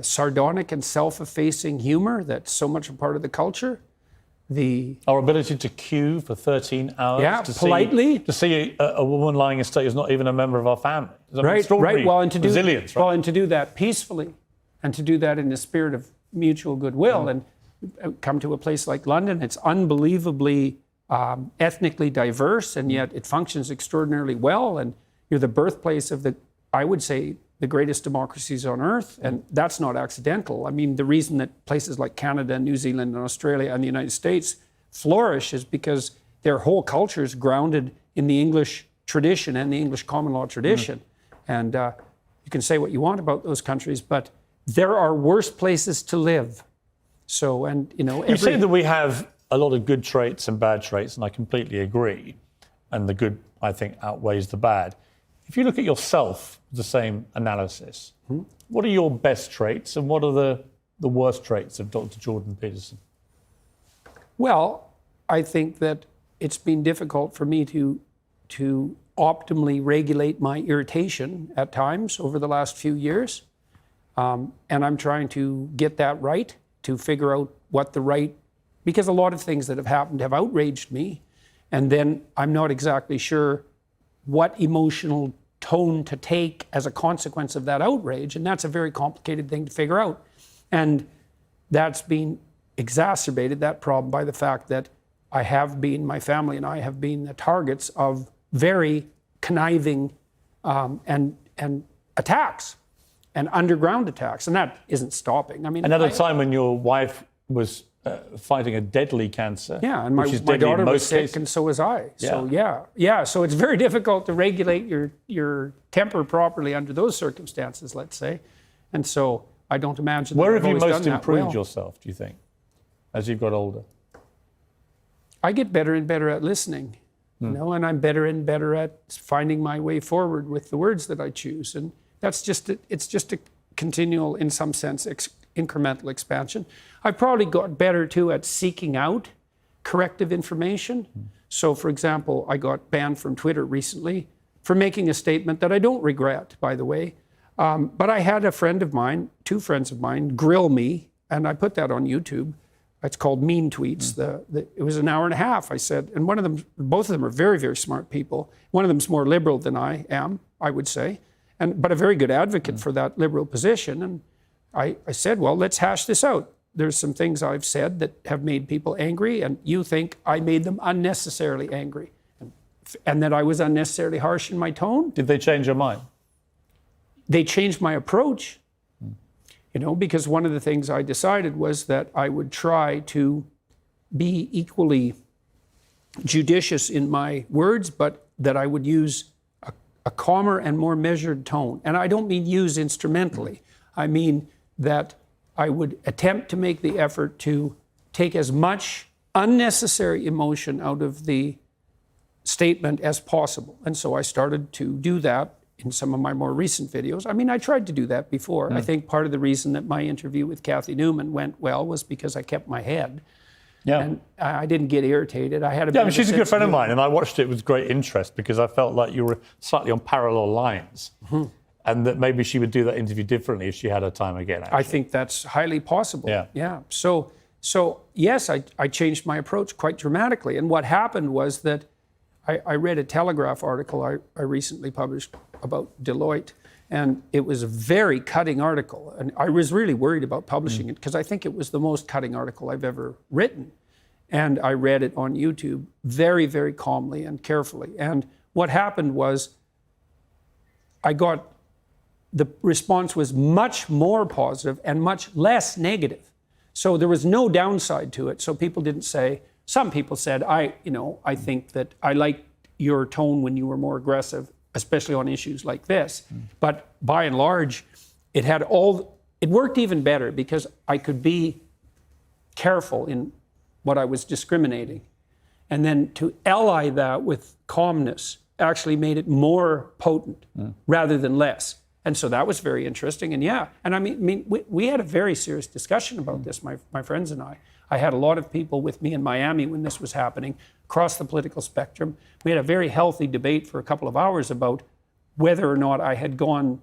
sardonic and self-effacing humor that's so much a part of the culture. Our ability to queue for 13 hours politely to see a woman lying in state who's not even a member of our family. Right. Well, and to do resilience, well, and to do that peacefully, and to do that in the spirit of mutual goodwill, and come to a place like London. It's unbelievably ethnically diverse, and yet it functions extraordinarily well. And you're the birthplace of I would say, the greatest democracies on earth, and that's not accidental. I mean, the reason that places like Canada, New Zealand, and Australia, and the United States flourish is because their whole culture is grounded in the English tradition and the English common law tradition. And you can say what you want about those countries, but there are worse places to live. So, and you know, You say that we have a lot of good traits and bad traits, and I completely agree. And the good, I think, outweighs the bad. If you look at yourself, the same analysis, what are your best traits and what are the worst traits of Dr. Jordan Peterson? well, I think that it's been difficult for me to optimally regulate my irritation at times over the last few years. And I'm trying to get that right, to figure out what the right, because a lot of things that have happened have outraged me. And then I'm not exactly sure what emotional tone to take as a consequence of that outrage. And that's a very complicated thing to figure out. And that's been exacerbated, that problem, by the fact that my family and I have been the targets of very conniving and attacks and underground attacks. And that isn't stopping. I mean, Another time when your wife was fighting a deadly cancer. Yeah, and my daughter was sick, and so was I. So yeah. So it's very difficult to regulate your temper properly under those circumstances, let's say. And so I don't imagine. Where that have you I've always most done that improved well. yourself, do you think, as you've got older? I get better and better at listening, you know, and I'm better and better at finding my way forward with the words that I choose. And it's just a continual, in some sense, incremental expansion. I've probably got better too at seeking out corrective information. So, for example, I got banned from Twitter recently for making a statement that I don't regret, by the way. But I had a friend of mine, two friends of mine, grill me, and I put that on YouTube. It's called Mean Tweets. It was an hour and a half, I said, and both of them are very, very smart people. One of them's more liberal than I am, I would say, but a very good advocate for that liberal position. And I said, well, let's hash this out. There's some things I've said that have made people angry, and you think I made them unnecessarily angry, and that I was unnecessarily harsh in my tone. Did they change your mind? They changed my approach, you know, because one of the things I decided was that I would try to be equally judicious in my words, but that I would use a calmer and more measured tone. And I don't mean use instrumentally. I mean that I would attempt to make the effort to take as much unnecessary emotion out of the statement as possible. And so I started to do that in some of my more recent videos. I mean, I tried to do that before. I think part of the reason that my interview with Kathy Newman went well was because I kept my head. Yeah. And I didn't get irritated. I had a Yeah, I mean, she's a good friend of mine, and I watched it with great interest because I felt like you were slightly on parallel lines, and that maybe she would do that interview differently if she had her time again. Actually. I think that's highly possible. Yeah. So yes, I changed my approach quite dramatically. And what happened was that I read a Telegraph article I recently published about Deloitte, and it was a very cutting article. And I was really worried about publishing it because I think it was the most cutting article I've ever written. And I read it on YouTube very, very calmly and carefully. And what happened was the response was much more positive and much less negative. So there was no downside to it. So people didn't say, some people said, I think that I liked your tone when you were more aggressive, especially on issues like this. But by and large, it worked even better because I could be careful in what I was discriminating. And then to ally that with calmness actually made it more potent rather than less. And so that was very interesting. And I mean, we had a very serious discussion about this, my friends and I. I had a lot of people with me in Miami when this was happening, across the political spectrum. We had a very healthy debate for a couple of hours about whether or not I had gone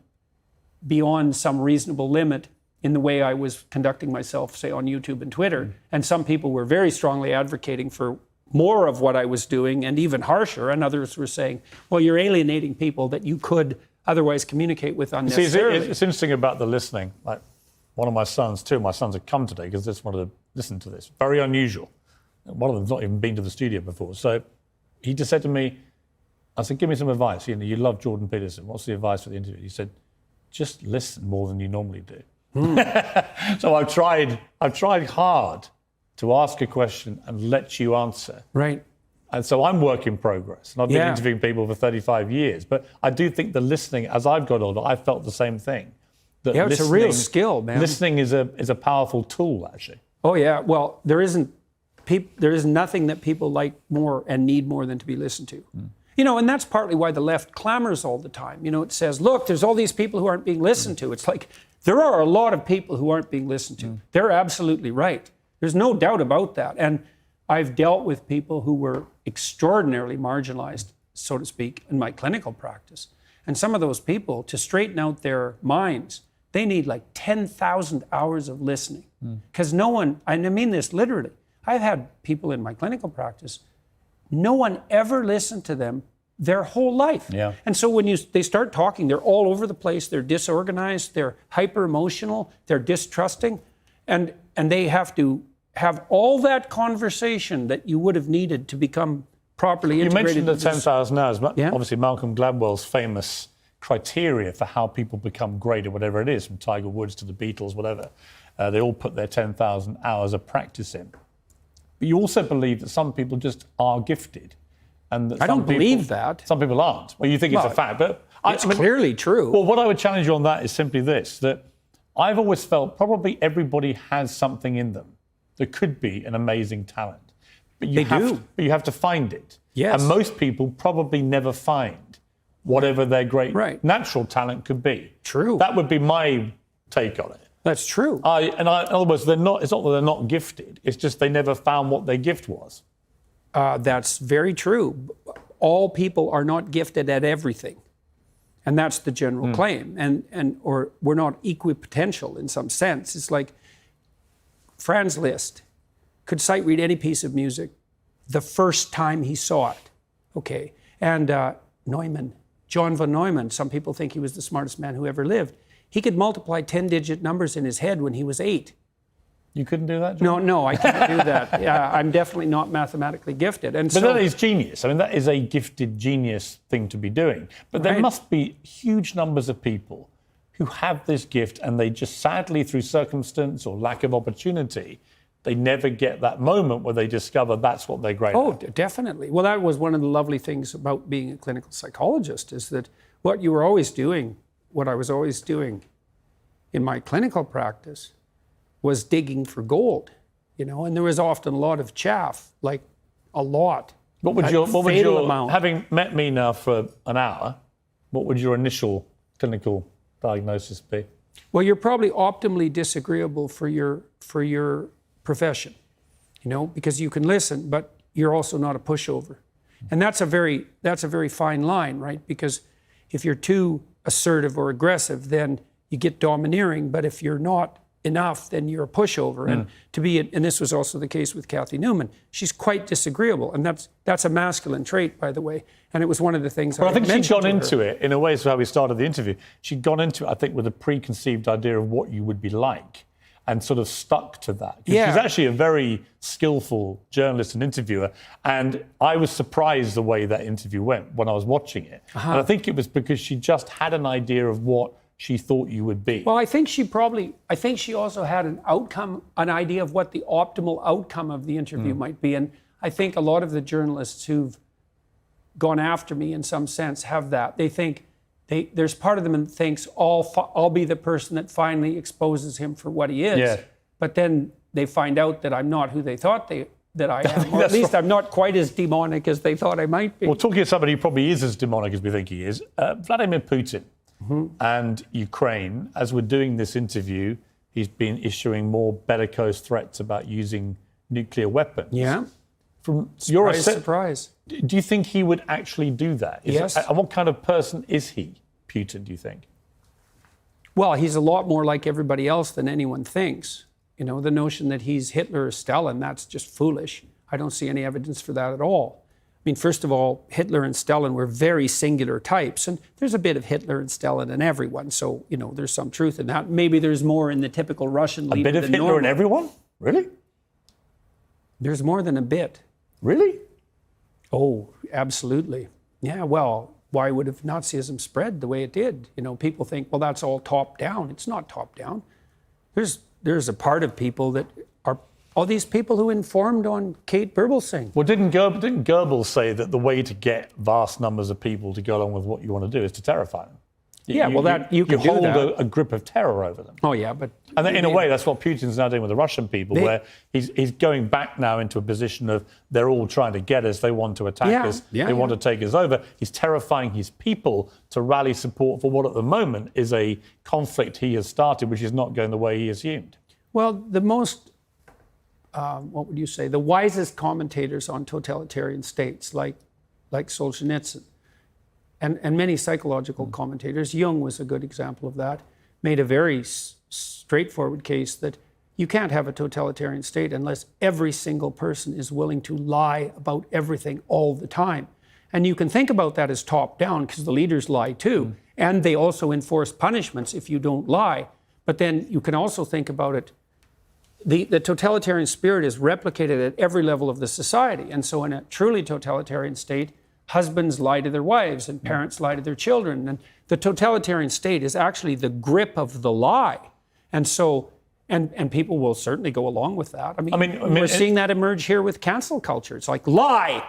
beyond some reasonable limit in the way I was conducting myself, say, on YouTube and Twitter. And some people were very strongly advocating for more of what I was doing and even harsher. And others were saying, well, you're alienating people that you could otherwise communicate with unnecessarily. See, it's interesting about the listening. Like one of my sons, two of my sons have come today because they just wanted to listen to this. Very unusual. One of them's not even been to the studio before. So he just said to me, I said, give me some advice. You know, you love Jordan Peterson. What's the advice for the interview? He said, just listen more than you normally do. So I've tried hard to ask a question and let you answer. Right. And so I'm work in progress. And I've been interviewing people for 35 years. But I do think the listening, as I've got older, I felt the same thing. that Yeah, it's a real skill, man. Listening is a powerful tool, actually. Oh yeah. Well, there is nothing that people like more and need more than to be listened to. You know, and that's partly why the left clamors all the time. You know, it says, look, there's all these people who aren't being listened to. It's like, there are a lot of people who aren't being listened to. They're absolutely right. There's no doubt about that. And I've dealt with people who were extraordinarily marginalized, so to speak, in my clinical practice. And some of those people, to straighten out their minds, they need like 10,000 hours of listening. Because no one, and I mean this literally, I've had people in my clinical practice, no one ever listened to them their whole life. Yeah. And so when they start talking, they're all over the place, they're disorganized, they're hyper emotional, they're distrusting, and they have to have all that conversation that you would have needed to become properly integrated. You mentioned the 10,000 hours. Yeah. Obviously, Malcolm Gladwell's famous criteria for how people become great at whatever it is, from Tiger Woods to the Beatles, whatever, they all put their 10,000 hours of practice in. But you also believe that some people just are gifted. And that I don't believe that. Some people aren't. Well, you think it's a fact, but It's clearly true. Well, what I would challenge you on that is simply this, that I've always felt probably everybody has something in them that could be an amazing talent. But you have to find it. Yes. And most people probably never find whatever their great natural talent could be. True. That would be my take on it. That's true. In other words, it's not that they're not gifted. It's just they never found what their gift was. That's very true. All people are not gifted at everything. And that's the general claim. Or we're not equipotential in some sense. It's like Franz Liszt could sight read any piece of music the first time he saw it. Okay. And Neumann, John von Neumann, some people think he was the smartest man who ever lived. He could multiply 10-digit numbers in his head when he was 8. You couldn't do that, John? No, I can't do that. Yeah, I'm definitely not mathematically gifted. But that is genius. I mean, that is a gifted genius thing to be doing. But there must be huge numbers of people who have this gift and they just sadly, through circumstance or lack of opportunity, they never get that moment where they discover that's what they're great at. Oh, definitely. Well, that was one of the lovely things about being a clinical psychologist, is that what I was always doing in my clinical practice was digging for gold, you know, and there was often a lot of chaff, like a lot. What would your amount? Having met me now for an hour, what would your initial clinical diagnosis be? Well, you're probably optimally disagreeable for your profession, you know, because you can listen, but you're also not a pushover. And that's a very fine line, right? Because if you're too assertive or aggressive, then you get domineering, but if you're not enough, then you're a pushover. And this was also the case with Kathy Newman. She's quite disagreeable, and that's a masculine trait, by the way. And it was one of the things. I think she'd gone into it in a way. So how we started the interview, she'd gone into it, I think, with a preconceived idea of what you would be like, and sort of stuck to that. Yeah. She's actually a very skillful journalist and interviewer, and I was surprised the way that interview went when I was watching it. And I think it was because she just had an idea of what she thought you would be. Well, I think she also had an idea of what the optimal outcome of the interview might be. And I think a lot of the journalists who've gone after me in some sense have that. They think, there's part of them that thinks, I'll be the person that finally exposes him for what he is. Yeah. But then they find out that I'm not who they thought that I am. Or at least I'm not quite as demonic as they thought I might be. Well, talking to somebody who probably is as demonic as we think he is, Vladimir Putin. And Ukraine, as we're doing this interview, he's been issuing more bellicose threats about using nuclear weapons. Yeah. From surprise. Do you think he would actually do that? Yes. And what kind of person is he, Putin, do you think? Well, he's a lot more like everybody else than anyone thinks. You know, the notion that he's Hitler or Stalin, that's just foolish. I don't see any evidence for that at all. I mean, first of all, Hitler and Stalin were very singular types, and there's a bit of Hitler and Stalin in everyone, so, you know, there's some truth in that. Maybe there's more in the typical Russian leader. A bit of Hitler in everyone? Really? There's more than a bit. Really? Oh, absolutely. Yeah, well, why would have Nazism spread the way it did? You know, people think, well, that's all top down. It's not top down. There's a part of people that are all these people who informed on Kate Birbelsing. Well, didn't Goebbels say that the way to get vast numbers of people to go along with what you want to do is to terrify them? Yeah, well, that you can do hold that. a grip of terror over them. Oh yeah, but And in a way, that's what Putin's now doing with the Russian people, where he's going back now into a position of they're all trying to get us, they want to attack us, they want to take us over. He's terrifying his people to rally support for what at the moment is a conflict he has started, which is not going the way he assumed. Well, the most, what would you say, the wisest commentators on totalitarian states, like Solzhenitsyn, and many psychological commentators, Jung was a good example of that, made a very straightforward case that you can't have a totalitarian state unless every single person is willing to lie about everything all the time. And you can think about that as top-down, because the leaders lie too, and they also enforce punishments if you don't lie. But then you can also think about it, the totalitarian spirit is replicated at every level of the society. And so in a truly totalitarian state, husbands lie to their wives and parents lie to their children. And the totalitarian state is actually the grip of the lie. And so, and people will certainly go along with that. I mean we're seeing that emerge here with cancel culture. It's like lie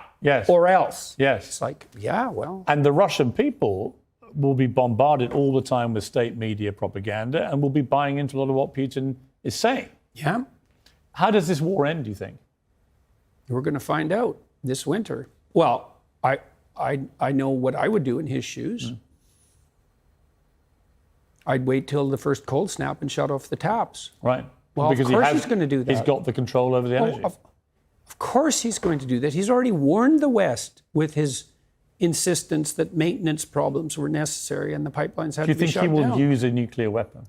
or else. Yes. It's like, yeah, well. And the Russian people will be bombarded all the time with state media propaganda and will be buying into a lot of what Putin is saying. Yeah. How does this war end, do you think? We're going to find out this winter. Well, I know what I would do in his shoes. I'd wait till the first cold snap and shut off the taps. Right. Well, because of course he's going to do that. He's got the control over the energy. Of course he's going to do that. He's already warned the West with his insistence that maintenance problems were necessary and the pipelines had to be shut down. Do you think he will use a nuclear weapon?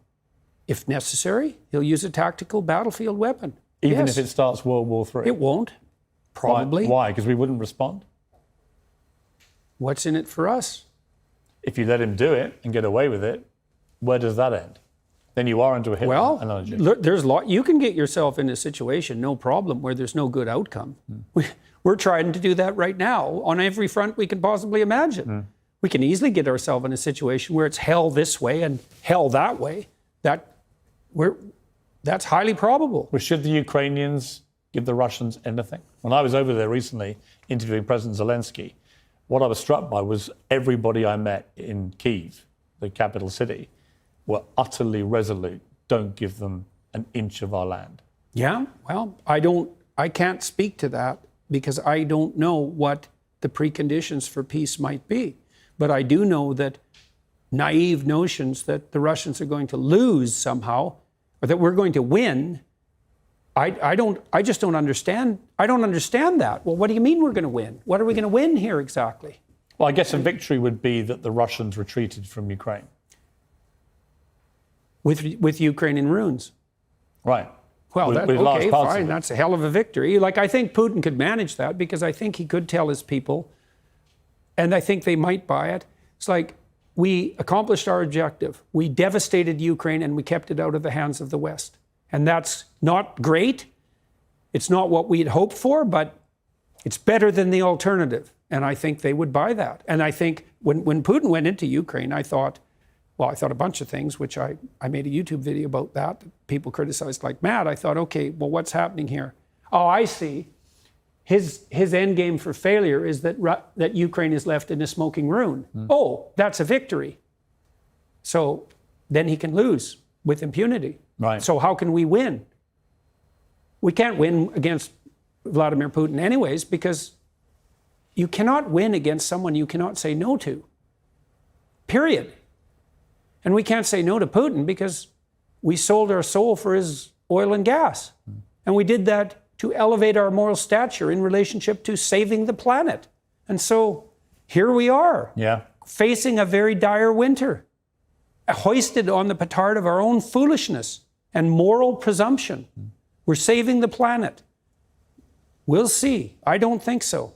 If necessary, he'll use a tactical battlefield weapon. Even if it starts World War III? It won't. Probably. Why? Because we wouldn't respond? What's in it for us? If you let him do it and get away with it, where does that end? Then you are into a Hitler analogy. There's you can get yourself in a situation, no problem, where there's no good outcome. We're trying to do that right now on every front we can possibly imagine. We can easily get ourselves in a situation where it's hell this way and hell that way. That's highly probable. Well, should the Ukrainians give the Russians anything? When I was over there recently interviewing President Zelensky, what I was struck by was everybody I met in Kyiv, the capital city, were utterly resolute. Don't give them an inch of our land. Yeah, well, I can't speak to that because I don't know what the preconditions for peace might be. But I do know that naive notions that the Russians are going to lose somehow, or that we're going to win, I just don't understand. I don't understand that. Well, what do you mean we're going to win? What are we going to win here exactly? Well, I guess a victory would be that the Russians retreated from Ukraine. With Ukraine in ruins. Right. Well, with large okay, parts fine. of it. That's a hell of a victory. Like, I think Putin could manage that because I think he could tell his people, and I think they might buy it. It's like, we accomplished our objective. We devastated Ukraine and we kept it out of the hands of the West. And that's not great. It's not what we had hoped for, but it's better than the alternative. And I think they would buy that. And I think when Putin went into Ukraine, I thought a bunch of things, which I made a YouTube video about that. People criticized like mad. I thought, okay, well, what's happening here? Oh, I see. His end game for failure is that Ukraine is left in a smoking ruin. Oh, that's a victory. So then he can lose with impunity. Right. So how can we win? We can't win against Vladimir Putin anyways, because you cannot win against someone you cannot say no to. Period. And we can't say no to Putin because we sold our soul for his oil and gas. And we did that to elevate our moral stature in relationship to saving the planet. And so here we are, facing a very dire winter, hoisted on the petard of our own foolishness and moral presumption. We're saving the planet. We'll see. I don't think so.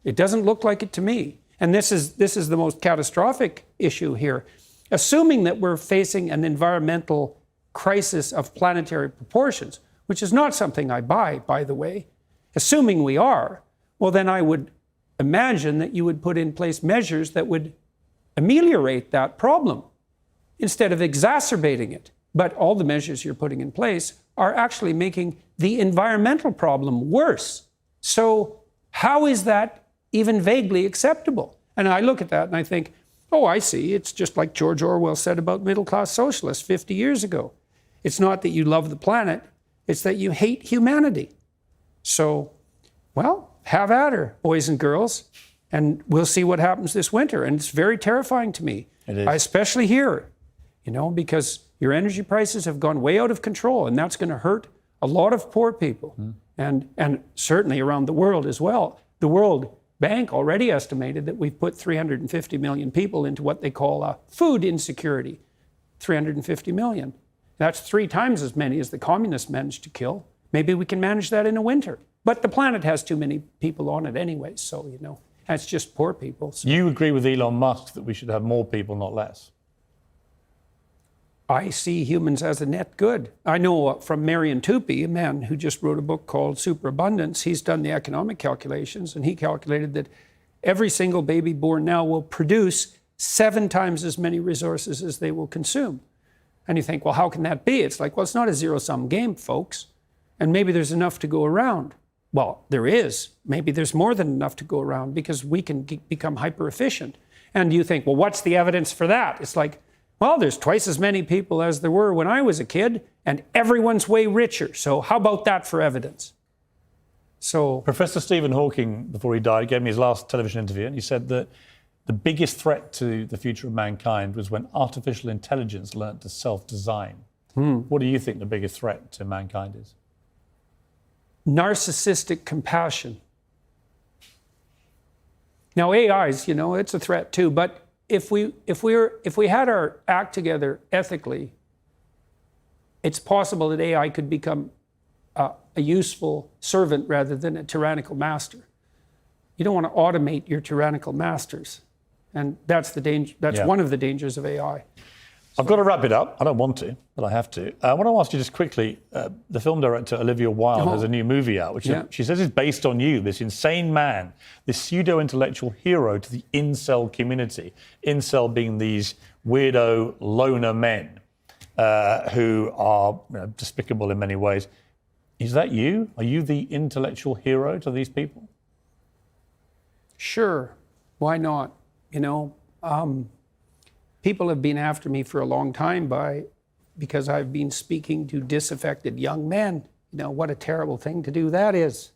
It doesn't look like it to me. And this is the most catastrophic issue here. Assuming that we're facing an environmental crisis of planetary proportions, which is not something I buy, by the way, assuming we are, well, then I would imagine that you would put in place measures that would ameliorate that problem instead of exacerbating it. But all the measures you're putting in place are actually making the environmental problem worse. So how is that even vaguely acceptable? And I look at that and I think, Oh, I see. It's just like George Orwell said about middle-class socialists 50 years ago. It's not that you love the planet, it's that you hate humanity. So, well, have at her, boys and girls, and we'll see what happens this winter. And it's very terrifying to me, especially here, because your energy prices have gone way out of control, and that's going to hurt a lot of poor people, and certainly around the world as well. The World Bank already estimated that we've put 350 million people into what they call food insecurity. 350 million. That's 3 times as many as the communists managed to kill. Maybe we can manage that in a winter. But the planet has too many people on it anyway, so, that's just poor people. So. You agree with Elon Musk that we should have more people, not less? I see humans as a net good. I know from Marion Tupy, a man who just wrote a book called Superabundance, he's done the economic calculations, and he calculated that every single baby born now will produce 7 times as many resources as they will consume. And you think, well, how can that be? It's like, well, it's not a zero-sum game, folks. And maybe there's enough to go around. Well, there is. Maybe there's more than enough to go around because we can become hyper-efficient. And you think, well, what's the evidence for that? It's like, well, there's twice as many people as there were when I was a kid, and everyone's way richer. So how about that for evidence? So Professor Stephen Hawking, before he died, gave me his last television interview, and he said that the biggest threat to the future of mankind was when artificial intelligence learned to self-design. What do you think the biggest threat to mankind is? Narcissistic compassion. Now, AIs, it's a threat too, but if we had our act together ethically, it's possible that AI could become a useful servant rather than a tyrannical master. You don't want to automate your tyrannical masters, and that's the danger. That's one of the dangers of AI. I've got to wrap it up. I don't want to, but I have to. I want to ask you just quickly, the film director Olivia Wilde has a new movie out, which she says is based on you, this insane man, this pseudo-intellectual hero to the incel community. Incel being these weirdo loner men who are despicable in many ways. Is that you? Are you the intellectual hero to these people? Sure. Why not? People have been after me for a long time because I've been speaking to disaffected young men. What a terrible thing to do that is.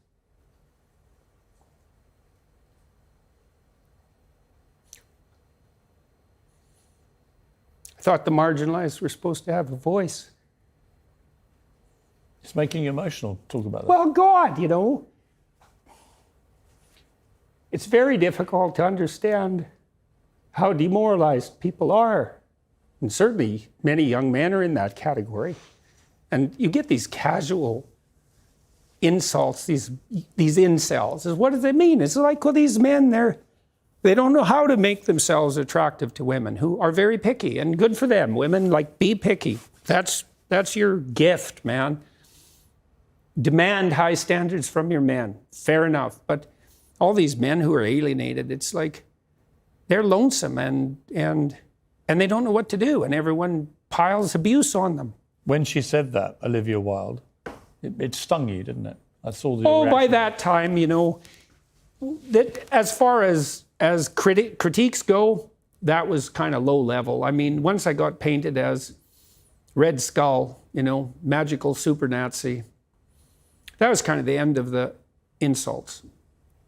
I thought the marginalized were supposed to have a voice. It's making you emotional. Talk about that. Well, God, it's very difficult to understand how demoralized people are. And certainly many young men are in that category. And you get these casual insults, these incels. What does it mean? It's like, well, these men, they don't know how to make themselves attractive to women who are very picky, and good for them. Women, be picky. That's your gift, man. Demand high standards from your men. Fair enough. But all these men who are alienated, it's like, they're lonesome and they don't know what to do, and everyone piles abuse on them. When she said that, Olivia Wilde, it stung you, didn't it? I saw the reaction. By that time, that as far as critiques go, that was kind of low level. I mean, once I got painted as Red Skull, magical super Nazi, that was kind of the end of the insults.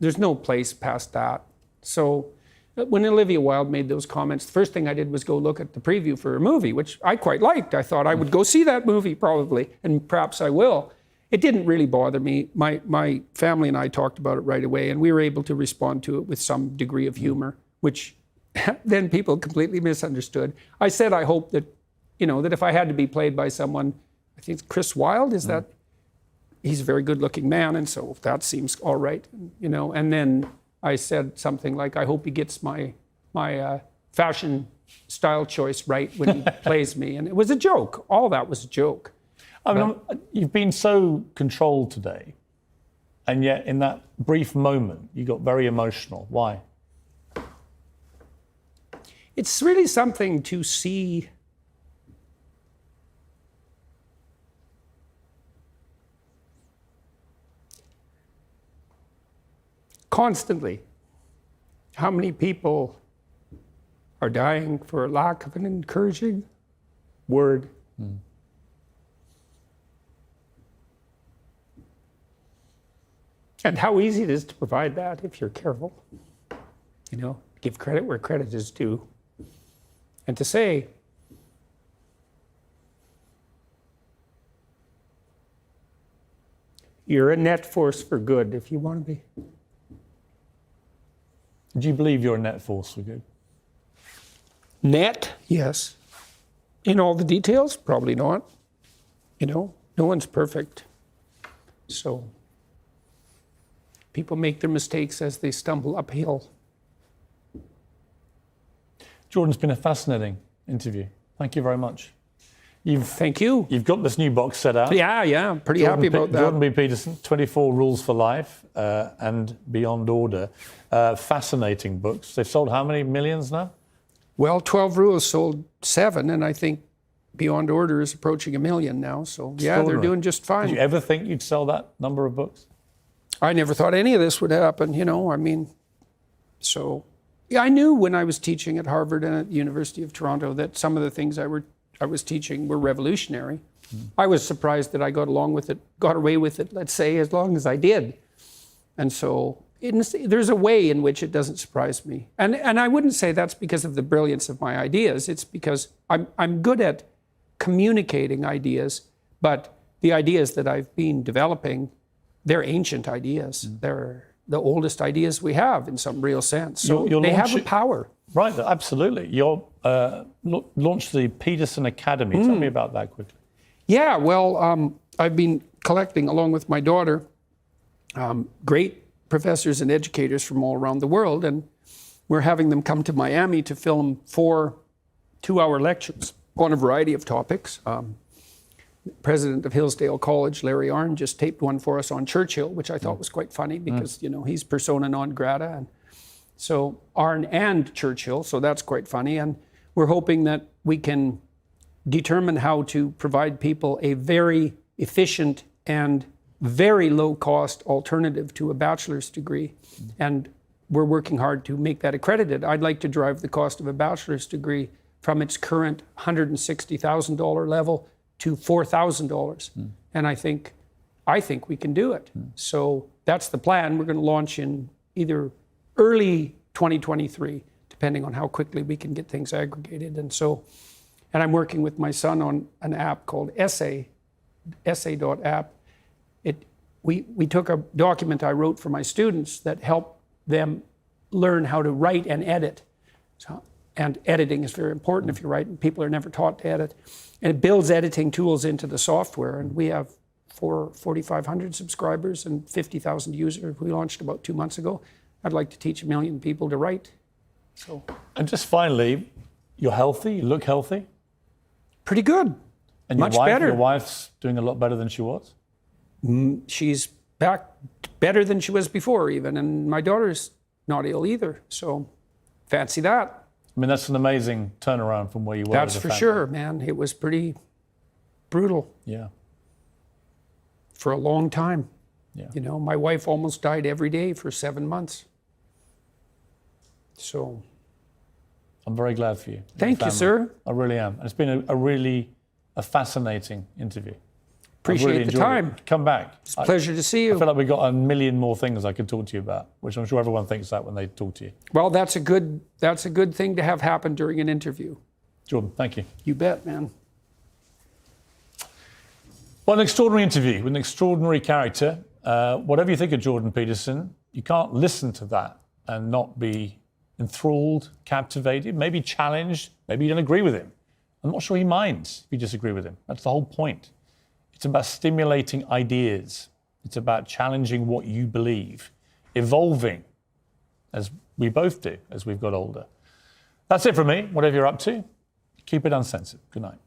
There's no place past that. So when Olivia Wilde made those comments, the first thing I did was go look at the preview for a movie, which I quite liked. I thought I would go see that movie probably, and perhaps I will. It didn't really bother me. My family and I talked about it right away, and we were able to respond to it with some degree of humor, which then people completely misunderstood. I said I hope that, that if I had to be played by someone, I think it's Chris Wilde, that he's a very good-looking man, and so that seems all right, and then I said something like, I hope he gets my fashion style choice right when he plays me. And it was a joke. All that was a joke. I mean, you've been so controlled today, and yet in that brief moment, you got very emotional. Why? It's really something to see constantly how many people are dying for lack of an encouraging word. And how easy it is to provide that if you're careful. You know, give credit where credit is due. And to say, you're a net force for good if you want to be. Do you believe you're a net force for good? Net, yes. In all the details, probably not. You know, no one's perfect. So people make their mistakes as they stumble uphill. Jordan, it's been a fascinating interview. Thank you very much. Thank you. You've got this new box set out. Yeah, I'm pretty happy about that. Jordan B. Peterson, 24 Rules for Life and Beyond Order. Fascinating books. They've sold how many millions now? Well, 12 Rules sold 7, and I think Beyond Order is approaching 1 million now. So, yeah, they're doing just fine. Did you ever think you'd sell that number of books? I never thought any of this would happen, you know, I mean, so, yeah, I knew when I was teaching at Harvard and at the University of Toronto that some of the things I was teaching were revolutionary. I was surprised that I got away with it, let's say, as long as I did. And so there's a way in which it doesn't surprise me. And I wouldn't say that's because of the brilliance of my ideas. It's because I'm good at communicating ideas, but the ideas that I've been developing, they're ancient ideas. They're the oldest ideas we have in some real sense. So they have a power. Right, absolutely. You'll launch the Peterson Academy. Tell me about that quickly. Yeah, well, I've been collecting, along with my daughter, great professors and educators from all around the world, and we're having them come to Miami to film 4 two-hour lectures on a variety of topics. President of Hillsdale College, Larry Arnn, just taped one for us on Churchill, which I thought was quite funny because, you know, he's persona non grata. And so Arnn and Churchill, so that's quite funny. And we're hoping that we can determine how to provide people a very efficient and very low-cost alternative to a bachelor's degree. And we're working hard to make that accredited. I'd like to drive the cost of a bachelor's degree from its current $160,000 level to $4,000. And I think we can do it. So that's the plan. We're going to launch in either early 2023, depending on how quickly we can get things aggregated. And I'm working with my son on an app called Essay.app. We took a document I wrote for my students that helped them learn how to write and edit. And editing is very important if you're writing. People are never taught to edit. And it builds editing tools into the software. And we have 4,500 subscribers and 50,000 users. We launched about 2 months ago. I'd like to teach 1 million people to write. So. And just finally, you're healthy, you look healthy. Pretty good. And much better. Your wife's doing a lot better than she was? She's back better than she was before even. And my daughter's not ill either. So fancy that. I mean, that's an amazing turnaround from where you were. That's for sure, man. It was pretty brutal. Yeah. For a long time. Yeah. You know, my wife almost died every day for 7 months. So. I'm very glad for you. Thank you, sir. I really am. And it's been a really fascinating interview. Appreciate really the time. Come back. It's a pleasure to see you. I feel like we've got 1 million more things I could talk to you about, which I'm sure everyone thinks that when they talk to you. Well, that's a good thing to have happen during an interview. Jordan, thank you. You bet, man. Well, an extraordinary interview with an extraordinary character. Whatever you think of Jordan Peterson, you can't listen to that and not be enthralled, captivated, maybe challenged, maybe you don't agree with him. I'm not sure he minds if you disagree with him. That's the whole point. It's about stimulating ideas. It's about challenging what you believe, evolving, as we both do as we've got older. That's it from me. Whatever you're up to, keep it uncensored. Good night.